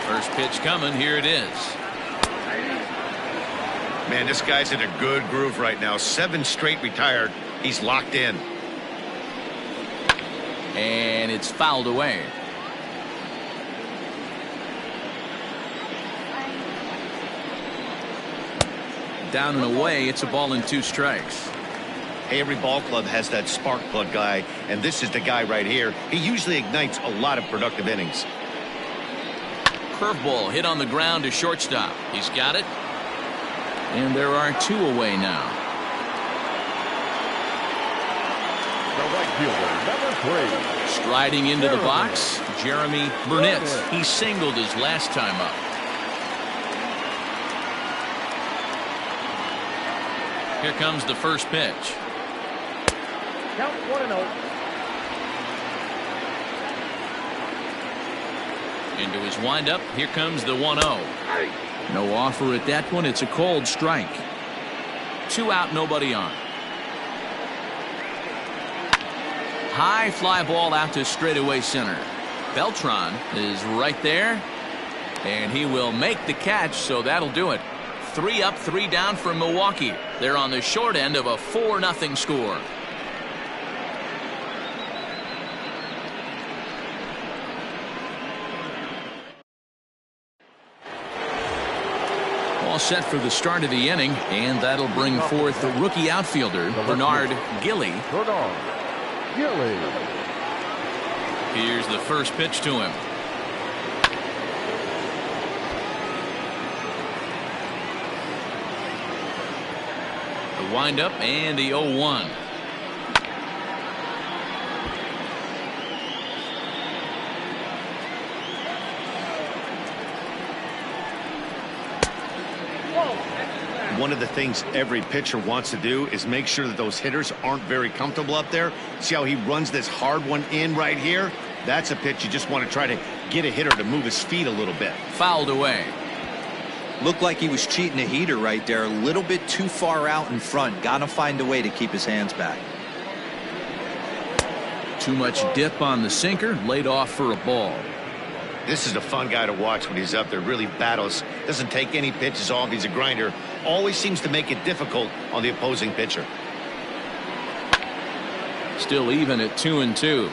First pitch coming. Here it is. Man, this guy's in a good groove right now. 7 straight retired. He's locked in. And it's fouled away. Down and away. It's a ball and 2 strikes. Hey, every ball club has that spark plug guy, and this is the guy right here. He usually ignites a lot of productive innings. Curveball hit on the ground to shortstop. He's got it. And there are 2 away now. The right fielder, number 3. Striding into the box, Jeremy Burnett. He singled his last time up. Here comes the first pitch. Count 1-0. Into his windup. Here comes the 1-0. No offer at that one. It's a cold strike. 2 out, nobody on. High fly ball out to straightaway center. Beltran is right there, and he will make the catch, so that'll do it. 3 up, 3 down for Milwaukee. They're on the short end of a 4-0 score. All set for the start of the inning, and that'll bring forth the rookie outfielder Bernard Gilly. Here's the first pitch to him. The windup and the 0-1. One of the things every pitcher wants to do is make sure that those hitters aren't very comfortable up there. See how he runs this hard one in right here? That's a pitch you just want to try to get a hitter to move his feet a little bit. Fouled away. Looked like he was cheating a heater right there. A little bit too far out in front. Got to find a way to keep his hands back. Too much dip on the sinker. Laid off for a ball. This is a fun guy to watch when he's up there. Really battles. Doesn't take any pitches off. He's a grinder. Always seems to make it difficult on the opposing pitcher. Still even at 2-2.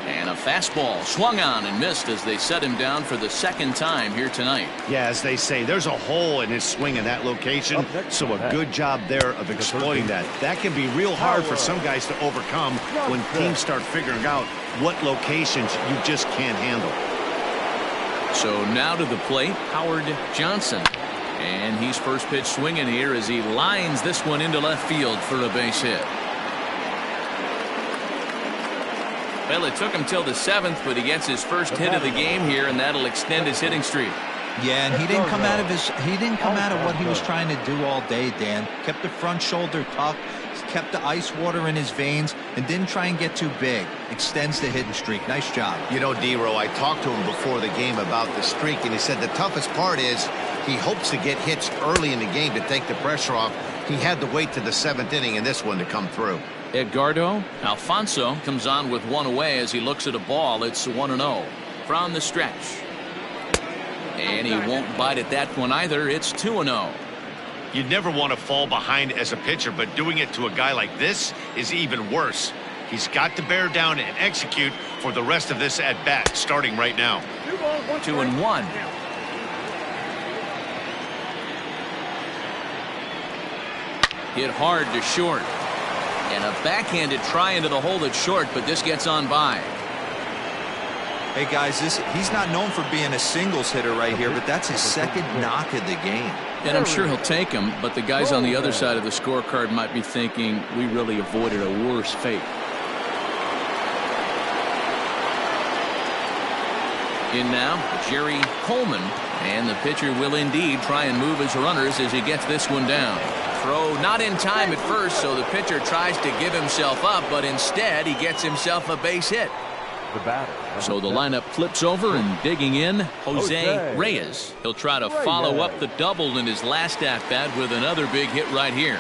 And a fastball swung on and missed as they set him down for the 2nd time here tonight. Yeah, as they say, there's a hole in his swing in that location, so a good job there of exploiting that. That can be real hard for some guys to overcome when teams start figuring out what locations you just can't handle. So now to the plate, Howard Johnson. And he's first pitch swinging here as he lines this one into left field for a base hit. Well, it took him till the 7th, but he gets his first hit of the game here, and that'll extend his hitting streak. Yeah, and he didn't come out of what he was trying to do all day, Dan. Kept the front shoulder tucked, kept the ice water in his veins, and didn't try and get too big. Extends the hitting streak. Nice job. You know, D-Row, I talked to him before the game about the streak, and he said the toughest part is he hopes to get hits early in the game to take the pressure off. He had to wait to the 7th inning in this one to come through. Edgardo Alfonso comes on with 1 away as he looks at a ball. It's 1-0 from the stretch. And he won't bite at that one either. It's 2-0. You never want to fall behind as a pitcher, but doing it to a guy like this is even worse. He's got to bear down and execute for the rest of this at bat, starting right now. 2-1. Hit hard to short. And a backhanded try into the hole that's short, but this gets on by. Hey, guys, he's not known for being a singles hitter right here, but that's his 2nd knock of the game. And I'm sure he'll take him, but the guys on the other side of the scorecard might be thinking we really avoided a worse fate. In now, Jerry Coleman, and the pitcher will indeed try and move his runners as he gets this one down. Throw not in time at first, so the pitcher tries to give himself up, but instead he gets himself a base hit. The batter. So the lineup flips over, and digging in, Jose Reyes. He'll try to follow up the double in his last at-bat with another big hit right here.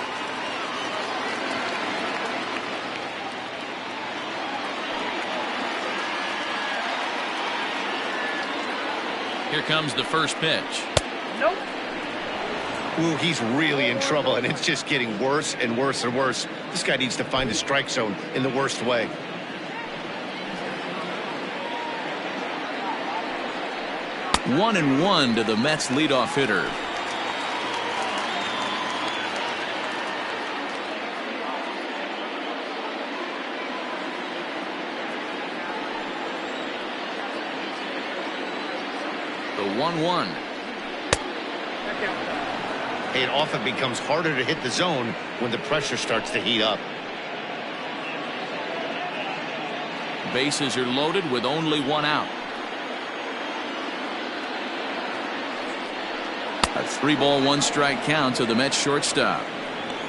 Here comes the first pitch. Nope. Ooh, he's really in trouble, and it's just getting worse and worse and worse. This guy needs to find the strike zone in the worst way. One and one to the Mets leadoff hitter. The 1-1. It often becomes harder to hit the zone when the pressure starts to heat up. Bases are loaded with only one out. A 3-ball, 1-strike count to the Mets shortstop.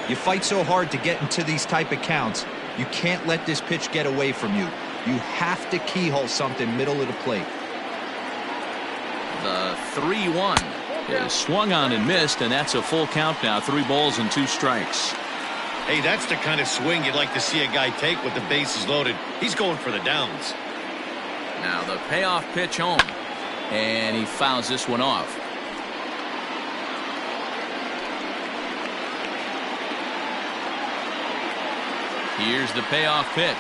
You fight so hard to get into these type of counts. You can't let this pitch get away from you. You have to keyhole something middle of the plate. The 3-1 is swung on and missed, and that's a full count now. 3 balls and 2 strikes. Hey, that's the kind of swing you'd like to see a guy take with the bases loaded. He's going for the downs. Now the payoff pitch home, and he fouls this one off. Here's the payoff pitch,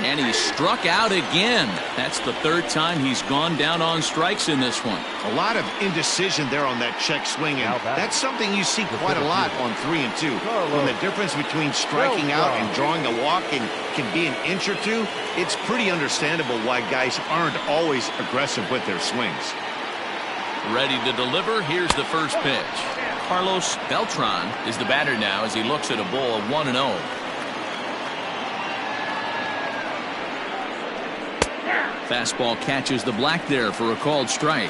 and he's struck out again. That's the 3rd time he's gone down on strikes in this one. A lot of indecision there on that check swing, and that's something you see quite a lot on 3 and 2. When the difference between striking out and drawing a walk can be an inch or two, it's pretty understandable why guys aren't always aggressive with their swings. Ready to deliver. Here's the first pitch. Carlos Beltran is the batter now as he looks at a ball 1-0. Fastball catches the black there for a called strike.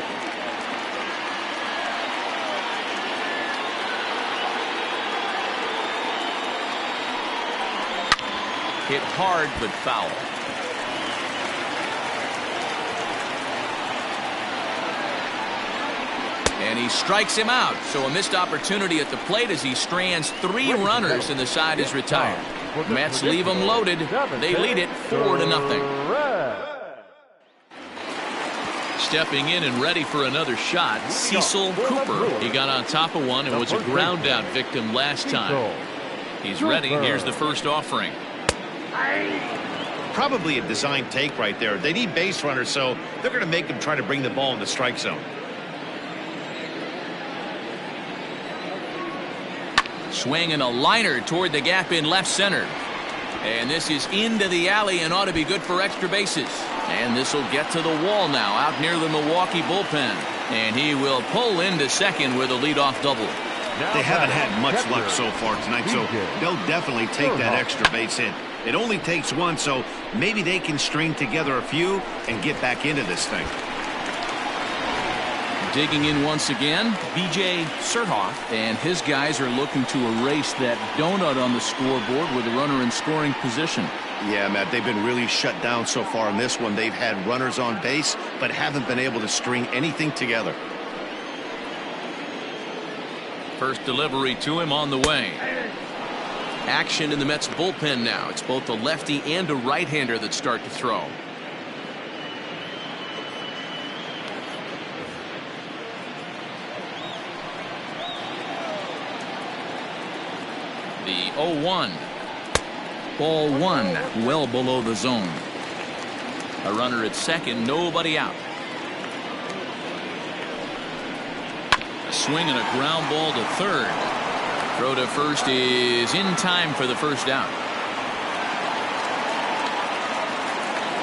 Hit hard but foul. And he strikes him out. So a missed opportunity at the plate as he strands 3 runners and the side is retired. Mets leave them loaded. They lead it 4-0. Stepping in and ready for another shot, Cecil Cooper. He got on top of one and was a ground out victim last time. He's ready. Here's the first offering. Probably a design take right there. They need base runners, so they're going to make him try to bring the ball in the strike zone. Swinging a liner toward the gap in left center. And this is into the alley and ought to be good for extra bases. And this will get to the wall now out near the Milwaukee bullpen. And he will pull into second with a leadoff double. They haven't had much luck so far tonight, so they'll definitely take that extra base hit. It only takes one, so maybe they can string together a few and get back into this thing. Digging in once again, B.J. Surhoff, and his guys are looking to erase that donut on the scoreboard with a runner in scoring position. Yeah, Matt, they've been really shut down so far in this one. They've had runners on base, but haven't been able to string anything together. First delivery to him on the way. Action in the Mets bullpen now. It's both a lefty and a right-hander that start to throw. The 0-1. Ball 1, well below the zone. A runner at second, nobody out. A swing and a ground ball to third. Throw to first is in time for the first out.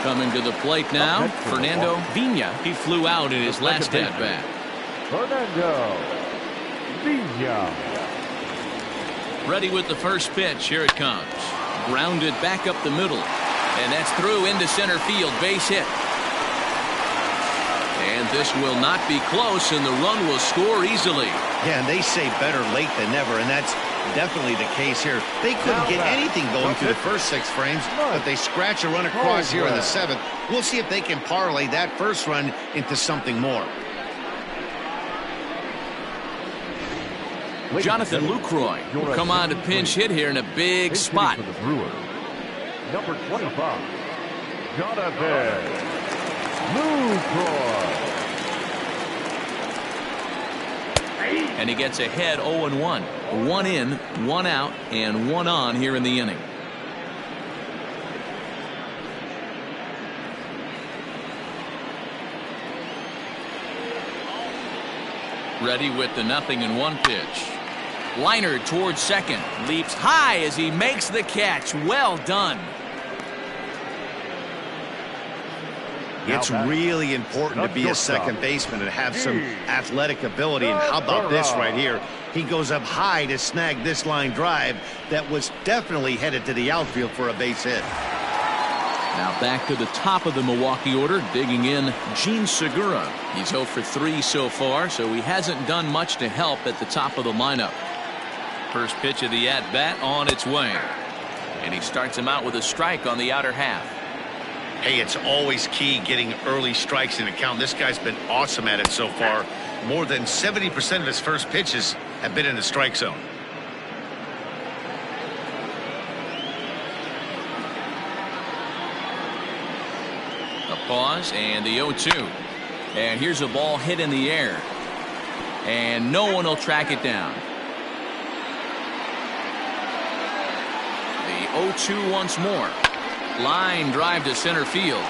Coming to the plate now, Fernando Vina. He flew out in his last at bat. Fernando Ready with the first pitch. Here it comes. Grounded back up the middle. And that's through into center field. Base hit. And this will not be close, and the run will score easily. Yeah, and they say better late than never, and that's definitely the case here. They couldn't get anything going through the first 6 frames, but they scratch a run across here in the 7th. We'll see if they can parlay that first run into something more. Jonathan Lucroy will come on to pinch hit here in a big spot. For the Brewers, number 25, Jonathan Lucroy. And he gets ahead 0-1. 1 in, 1 out, and 1 on here in the inning. Ready with the 0-1 pitch. Liner towards second. Leaps high as he makes the catch. Well done. It's really important to be a second baseman and have some athletic ability. And how about this right here? He goes up high to snag this line drive that was definitely headed to the outfield for a base hit. Now back to the top of the Milwaukee order, digging in Gene Segura. He's 0 for 3 so far, so he hasn't done much to help at the top of the lineup. First pitch of the at-bat on its way. And he starts him out with a strike on the outer half. Hey, it's always key getting early strikes in the count. This guy's been awesome at it so far. More than 70% of his first pitches have been in the strike zone. A pause and the 0-2. And here's a ball hit in the air. And no one will track it down. The 0-2 once more. Line drive to center field.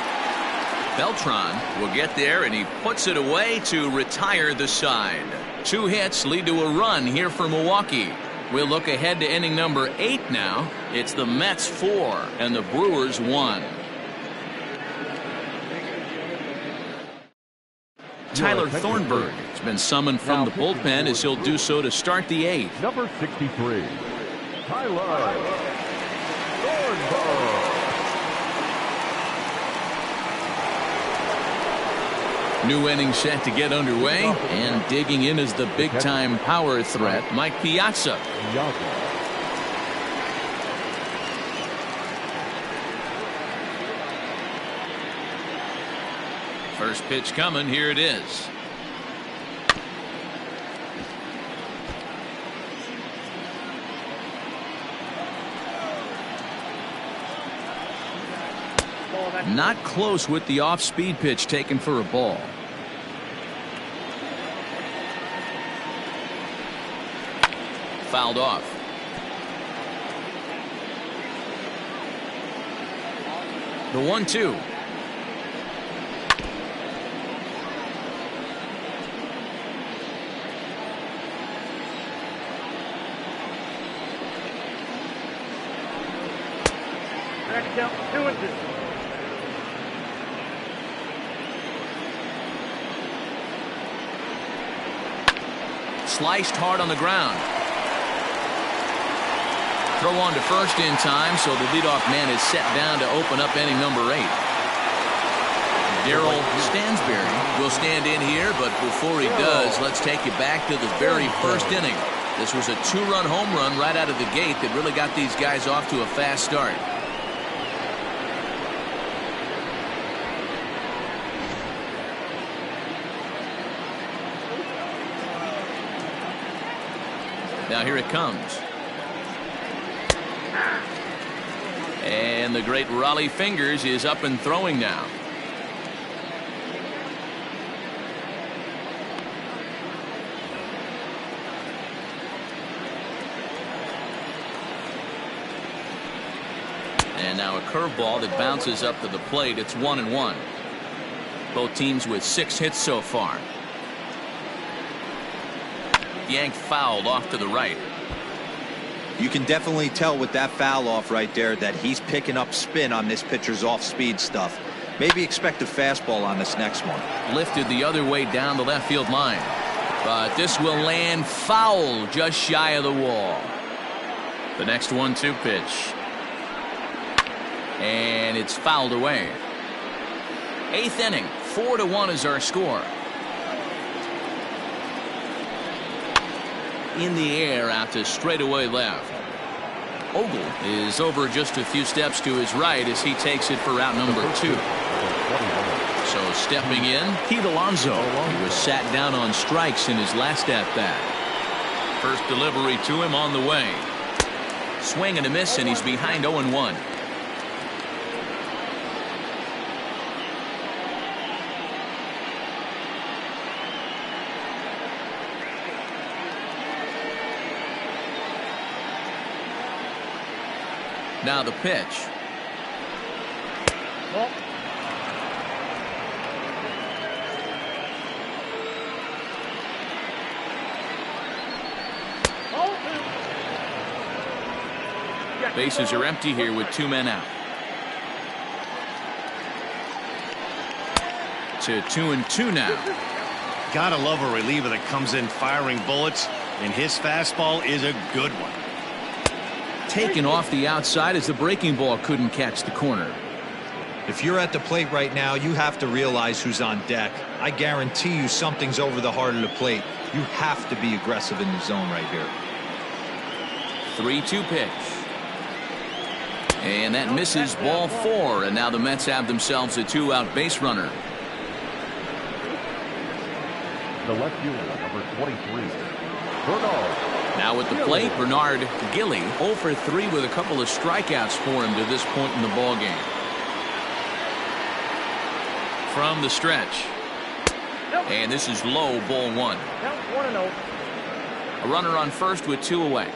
Beltran will get there, and he puts it away to retire the side. 2 hits lead to a run here for Milwaukee. We'll look ahead to inning number 8 now. It's the Mets 4 and the Brewers 1. Tyler Thornburg has been summoned from the bullpen as he'll do so to start the 8th. Number 63, Tyler Thornburg. New inning set to get underway, and digging in is the big-time power threat, Mike Piazza. First pitch coming. Here it is. Not close with the off-speed pitch taken for a ball. Fouled off. The 1-2. Count 2-2. Sliced hard on the ground. Throw on to first in time, so the leadoff man is set down to open up inning number 8. Darryl Stansberry will stand in here, but before he does, let's take you back to the very first inning. This was a 2-run home run right out of the gate that really got these guys off to a fast start. Now here it comes. And the great Raleigh Fingers is up and throwing now. And now a curveball that bounces up to the plate. It's 1-1. Both teams with 6 hits so far. Yanked fouled off to the right. You can definitely tell with that foul off right there that he's picking up spin on this pitcher's off-speed stuff. Maybe expect a fastball on this next one. Lifted the other way down the left field line. But this will land foul just shy of the wall. The next 1-2 pitch. And it's fouled away. 8th inning, 4-1 is our score. In the air out to straightaway left. Ogle is over just a few steps to his right as he takes it for route number 2. So stepping in, Pete Alonso. He was sat down on strikes in his last at-bat. First delivery to him on the way. Swing and a miss, and he's behind 0-1. Now the pitch. Bases are empty here with 2 men out. To 2-2 now. Gotta love a reliever that comes in firing bullets, and his fastball is a good one. Taken off the outside as the breaking ball couldn't catch the corner. If you're at the plate right now, you have to realize who's on deck. I guarantee you something's over the heart of the plate. You have to be aggressive in the zone right here. 3-2 pitch. And that misses, ball 4. And now the Mets have themselves a 2-out base runner. The left fielder, number 23, Bernard. Now at the plate, Bernard Gilly, 0 for 3 with a couple of strikeouts for him to this point in the ballgame. From the stretch. And this is low, ball 1. A runner on first with 2 away.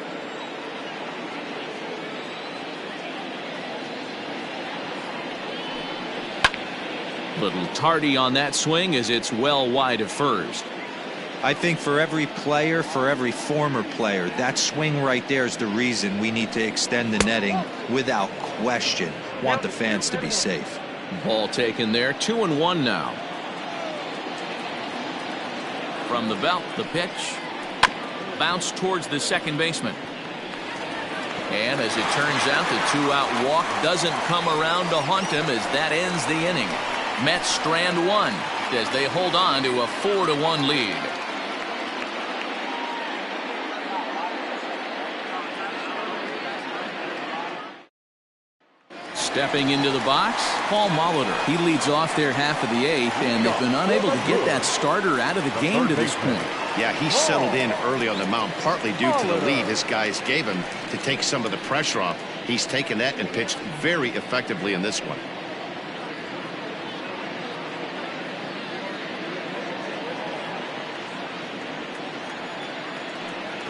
Little tardy on that swing as it's well wide of first. I think for every player, for every former player, that swing right there is the reason we need to extend the netting without question. Want the fans to be safe. Ball taken there, 2-1 now. From the belt, the pitch. Bounce towards the second baseman. And as it turns out, the 2-out walk doesn't come around to haunt him as that ends the inning. Mets strand 1 as they hold on to a 4-1 lead. Stepping into the box, Paul Molitor. He leads off their half of the 8th, and they've been unable to get that starter out of the game to this point. Yeah, he settled in early on the mound, partly due to the lead his guys gave him to take some of the pressure off. He's taken that and pitched very effectively in this one.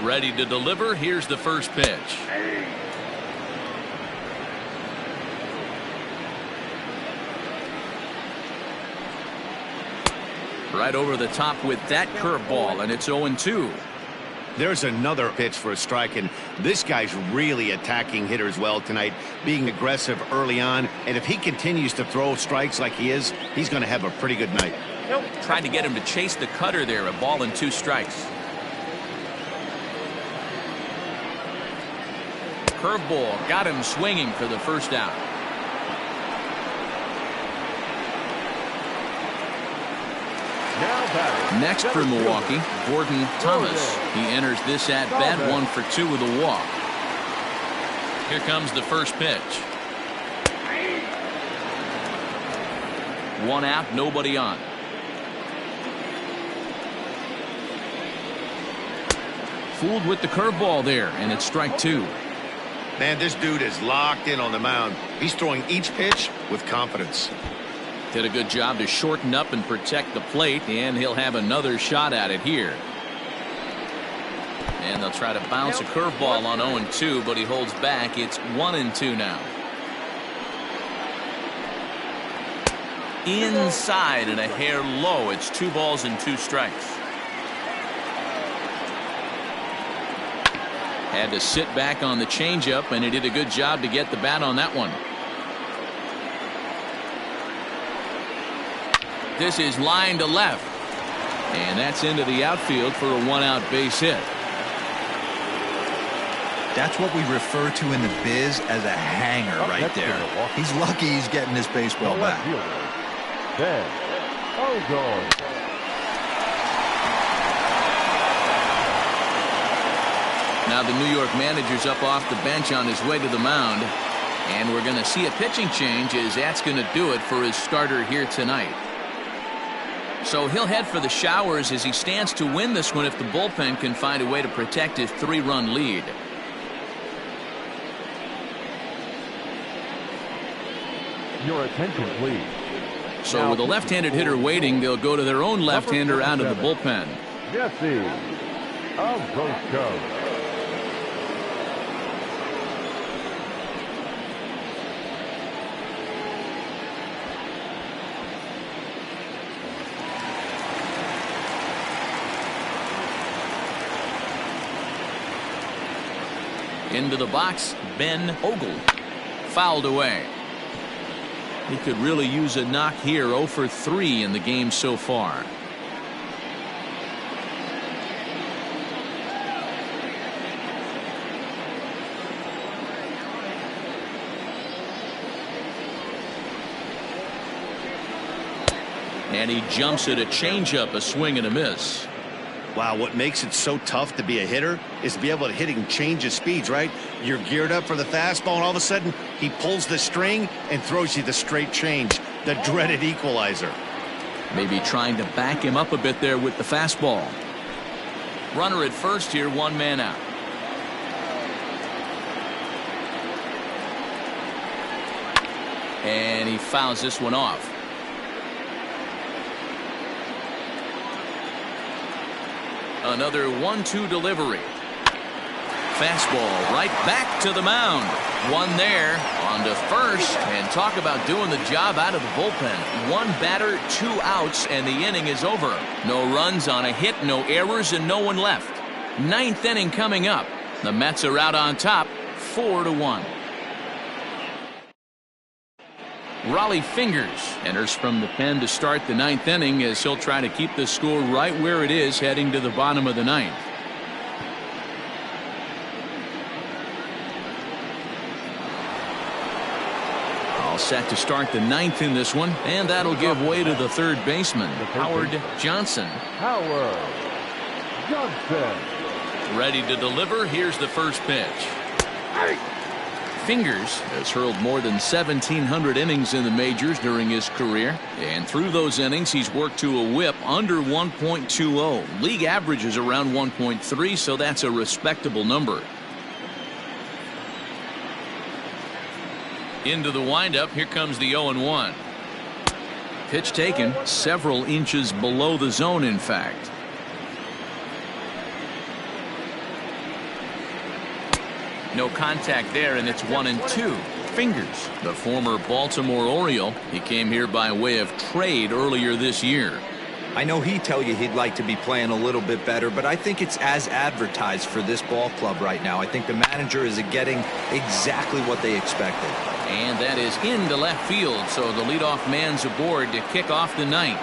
Ready to deliver. Here's the first pitch. Right over the top with that curveball, and it's 0-2. There's another pitch for a strike, and this guy's really attacking hitters well tonight, being aggressive early on, and if he continues to throw strikes like he is, he's going to have a pretty good night. Trying to get him to chase the cutter there, a ball and 2 strikes. Curveball got him swinging for the first out. Next for Milwaukee, Gordon Thomas. He enters this at bat 1 for 2 with a walk. Here comes the first pitch. 1 out, nobody on. Fooled with the curveball there, and it's strike 2. Man, this dude is locked in on the mound. He's throwing each pitch with confidence. Did a good job to shorten up and protect the plate, and he'll have another shot at it here. And they'll try to bounce a curveball on 0-2, but he holds back. It's 1-2 now. Inside and a hair low. It's 2 balls and 2 strikes. Had to sit back on the changeup, and he did a good job to get the bat on that one. This is line to left. And that's into the outfield for a one-out base hit. That's what we refer to in the biz as a hanger right there. He's lucky he's getting this baseball back. Then, now the New York manager's up off the bench on his way to the mound. And we're going to see a pitching change as that's going to do it for his starter here tonight. So he'll head for the showers as he stands to win this one if the bullpen can find a way to protect his 3-run lead. Your attention, please. So with a left-handed hitter waiting, they'll go to their own left-hander out of the bullpen. Jesse of Roscoe. Into the box, Ben Ogle. Fouled away. He could really use a knock here. 0 for 3 in the game so far. And he jumps at a changeup, a swing and a miss. Wow, what makes it so tough to be a hitter is to be able to hit and change his speeds, right? You're geared up for the fastball, and all of a sudden, he pulls the string and throws you the straight change, the dreaded equalizer. Maybe trying to back him up a bit there with the fastball. Runner at first here, 1 man out. And he fouls this one off. Another 1-2 delivery. Fastball right back to the mound. One there on to first, and talk about doing the job out of the bullpen. 1 batter, 2 outs, and the inning is over. No runs on a hit, no errors, and no one left. 9th inning coming up. The Mets are out on top, 4-1. Raleigh Fingers enters from the pen to start the 9th inning as he'll try to keep the score right where it is heading to the bottom of the 9th. All set to start the 9th in this one, and that'll give way to the 3rd baseman, Howard Johnson. Howard Johnson. Ready to deliver. Here's the first pitch. Fingers has hurled more than 1,700 innings in the majors during his career, and through those innings he's worked to a whip under 1.20. League average is around 1.3, so that's a respectable number. Into the windup, here comes the 0-1. Pitch taken several inches below the zone, in fact. No contact there, and it's 1-2. Fingers, the former Baltimore Oriole. He came here by way of trade earlier this year. I know he'd tell you he'd like to be playing a little bit better, but I think it's as advertised for this ball club right now. I think the manager is getting exactly what they expected. And that is into left field, so the leadoff man's aboard to kick off the 9th.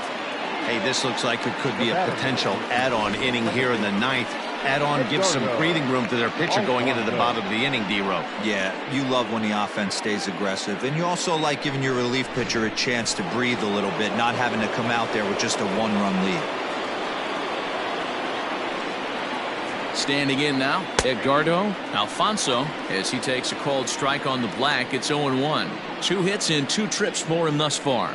Hey, this looks like it could be a potential add-on inning here in the 9th. Add-on gives some breathing room to their pitcher going into the bottom of the inning, D-Row. Yeah, you love when the offense stays aggressive, and you also like giving your relief pitcher a chance to breathe a little bit, not having to come out there with just a 1-run lead. Standing in now, Edgardo Alfonso, as he takes a called strike on the black. It's 0-1. 2 hits and 2 trips for him thus far.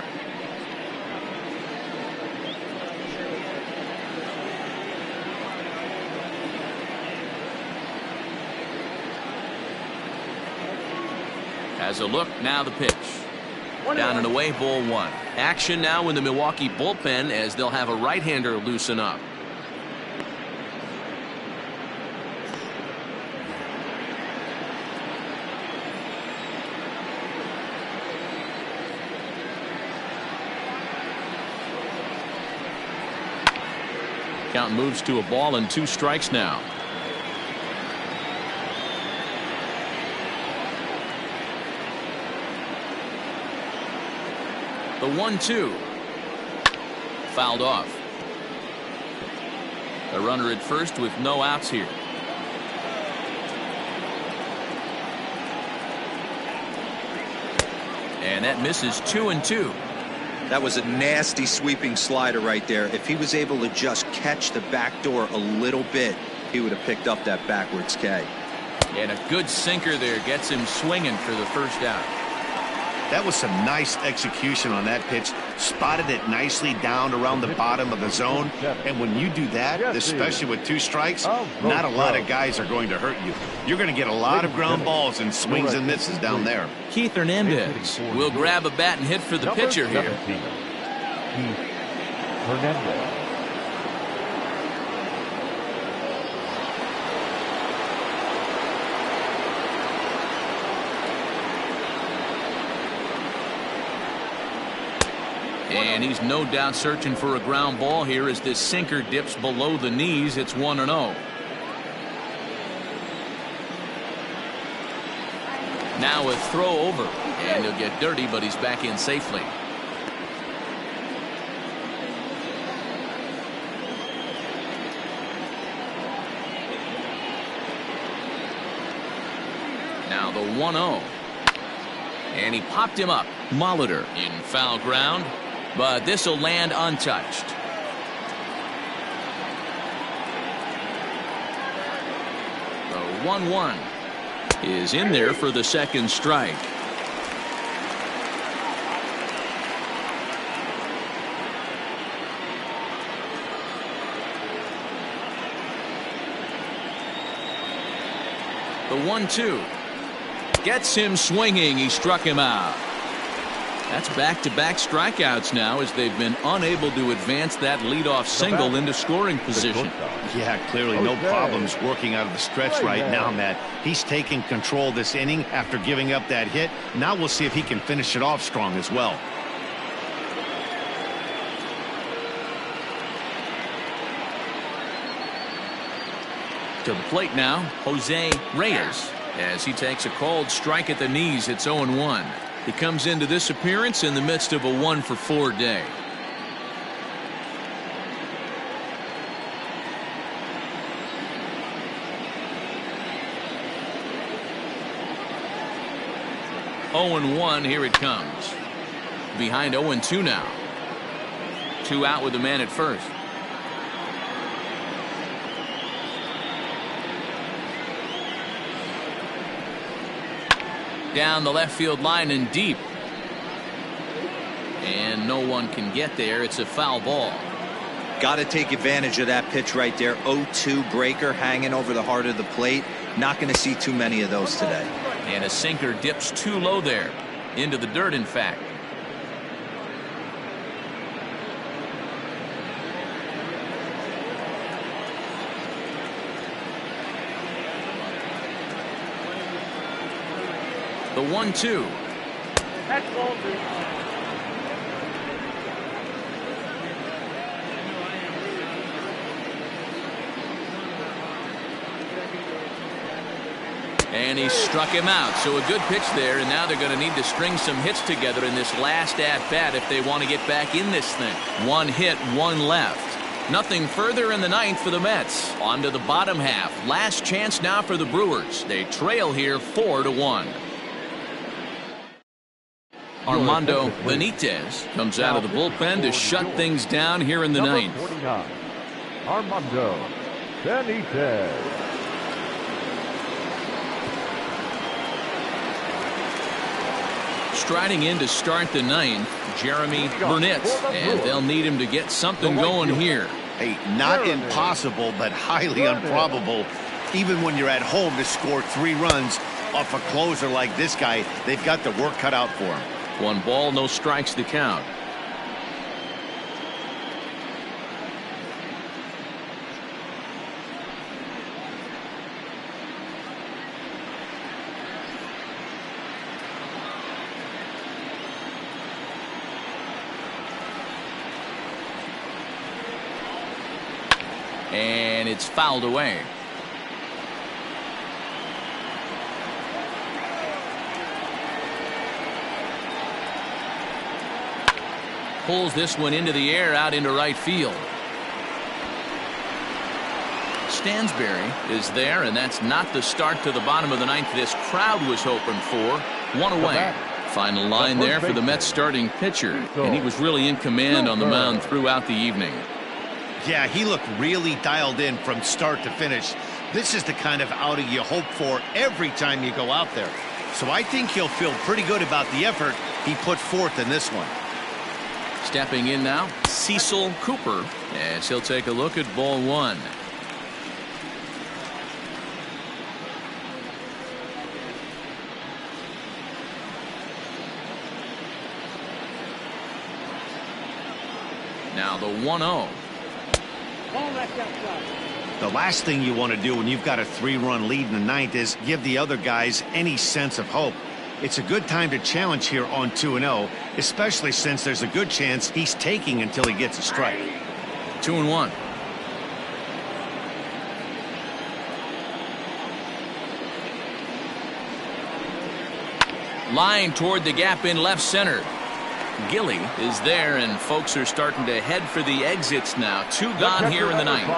As a look, now the pitch. Down and away, ball 1. Action now in the Milwaukee bullpen as they'll have a right-hander loosen up. Count moves to a ball and 2 strikes now. The 1-2. Fouled off. A runner at first with no outs here. And that misses 2-2. That was a nasty sweeping slider right there. If he was able to just catch the back door a little bit, he would have picked up that backwards K. And a good sinker there gets him swinging for the first out. That was some nice execution on that pitch. Spotted it nicely down around the bottom of the zone. And when you do that, especially with 2 strikes, not a lot of guys are going to hurt you. You're going to get a lot of ground balls and swings and misses down there. Keith Hernandez will grab a bat and hit for the pitcher here. Keith Hernandez. And he's no doubt searching for a ground ball here as this sinker dips below the knees. It's 1-0. Now a throw over, and he'll get dirty, but he's back in safely. Now the 1-0. And he popped him up. Molitor in foul ground, but this will land untouched. The 1-1 is in there for the second strike. The 1-2 gets him swinging. He struck him out. That's back-to-back strikeouts now as they've been unable to advance that leadoff single into scoring position. Yeah, clearly no problems working out of the stretch right now, Matt. He's taking control this inning after giving up that hit. Now we'll see if he can finish it off strong as well. To the plate now, Jose Reyes, as he takes a called strike at the knees. It's 0-1. He comes into this appearance in the midst of a 1-for-4 day. Oh and 1, here it comes. Behind 0-2 now. 2 out with the man at first. Down the left field line and deep. And no one can get there. It's a foul ball. Got to take advantage of that pitch right there. 0-2 breaker hanging over the heart of the plate. Not going to see too many of those today. And a sinker dips too low there. Into the dirt, in fact. The 1-2. And he struck him out. So a good pitch there, and now they're going to need to string some hits together in this last at-bat if they want to get back in this thing. 1 hit, 1 left. Nothing further in the 9th for the Mets. On to the bottom half. Last chance now for the Brewers. They trail here 4-1. Armando Benitez comes out of the bullpen to shut things down here in the 9th. 49, Armando Benitez. Striding in to start the 9th, Jeremy Burnett, and they'll need him to get something going here. Hey, not impossible, but highly improbable. Even when you're at home to score 3 runs off a closer like this guy, they've got the work cut out for him. 1 ball, no strikes to count. And it's fouled away. Pulls this one into the air out into right field. Stansberry is there, and that's not the start to the bottom of the ninth this crowd was hoping for. One away. Final line there for the Mets starting pitcher, and he was really in command on the mound throughout the evening. Yeah, he looked really dialed in from start to finish. This is the kind of outing you hope for every time you go out there. So I think he'll feel pretty good about the effort he put forth in this one. Stepping in now, Cecil Cooper, as he'll take a look at ball one. Now the 1-0. The last thing you want to do when you've got a 3-run lead in the ninth is give the other guys any sense of hope. It's a good time to challenge here on 2-0, especially since there's a good chance he's taking until he gets a strike. 2-1. Line toward the gap in left center. Gilly is there, and folks are starting to head for the exits now. Two gone here in the ninth.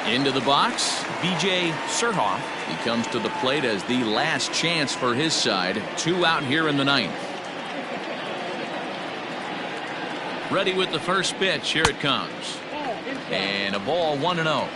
Into the box, B.J. Surhoff. He comes to the plate as the last chance for his side. Two out here in the ninth. Ready with the first pitch. Here it comes. And a ball, 1-0.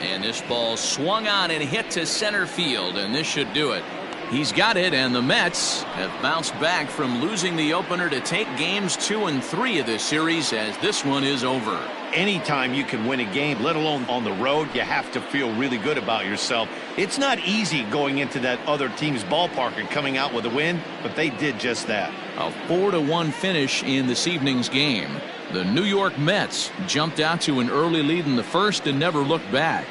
And this ball swung on and hit to center field, and this should do it. He's got it, and the Mets have bounced back from losing the opener to take games 2 and 3 of this series, as this one is over. Anytime you can win a game, let alone on the road, you have to feel really good about yourself. It's not easy going into that other team's ballpark and coming out with a win, but they did just that. A 4-1 finish in this evening's game. The New York Mets jumped out to an early lead in the first and never looked back.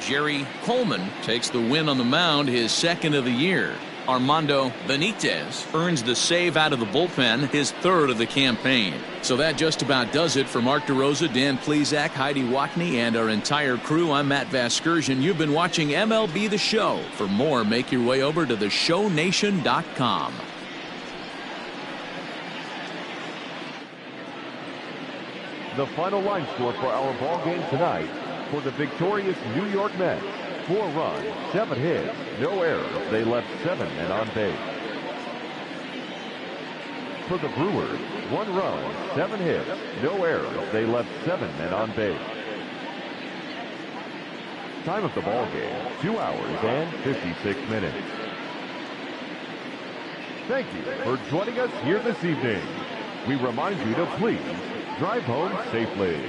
Jerry Coleman takes the win on the mound, his second of the year. Armando Benitez earns the save out of the bullpen, his third of the campaign. So that just about does it for Mark DeRosa, Dan Plesac, Heidi Watney, and our entire crew. I'm Matt Vasgersian. You've been watching MLB The Show. For more, make your way over to theshownation.com. The final line score for our ball game tonight: for the victorious New York Mets, 4 runs, 7 hits, no errors. They left 7 men on base. For the Brewers, 1 run, 7 hits, no errors. They left 7 men on base. Time of the ball game, 2 hours and 56 minutes. Thank you for joining us here this evening. We remind you to please drive home safely.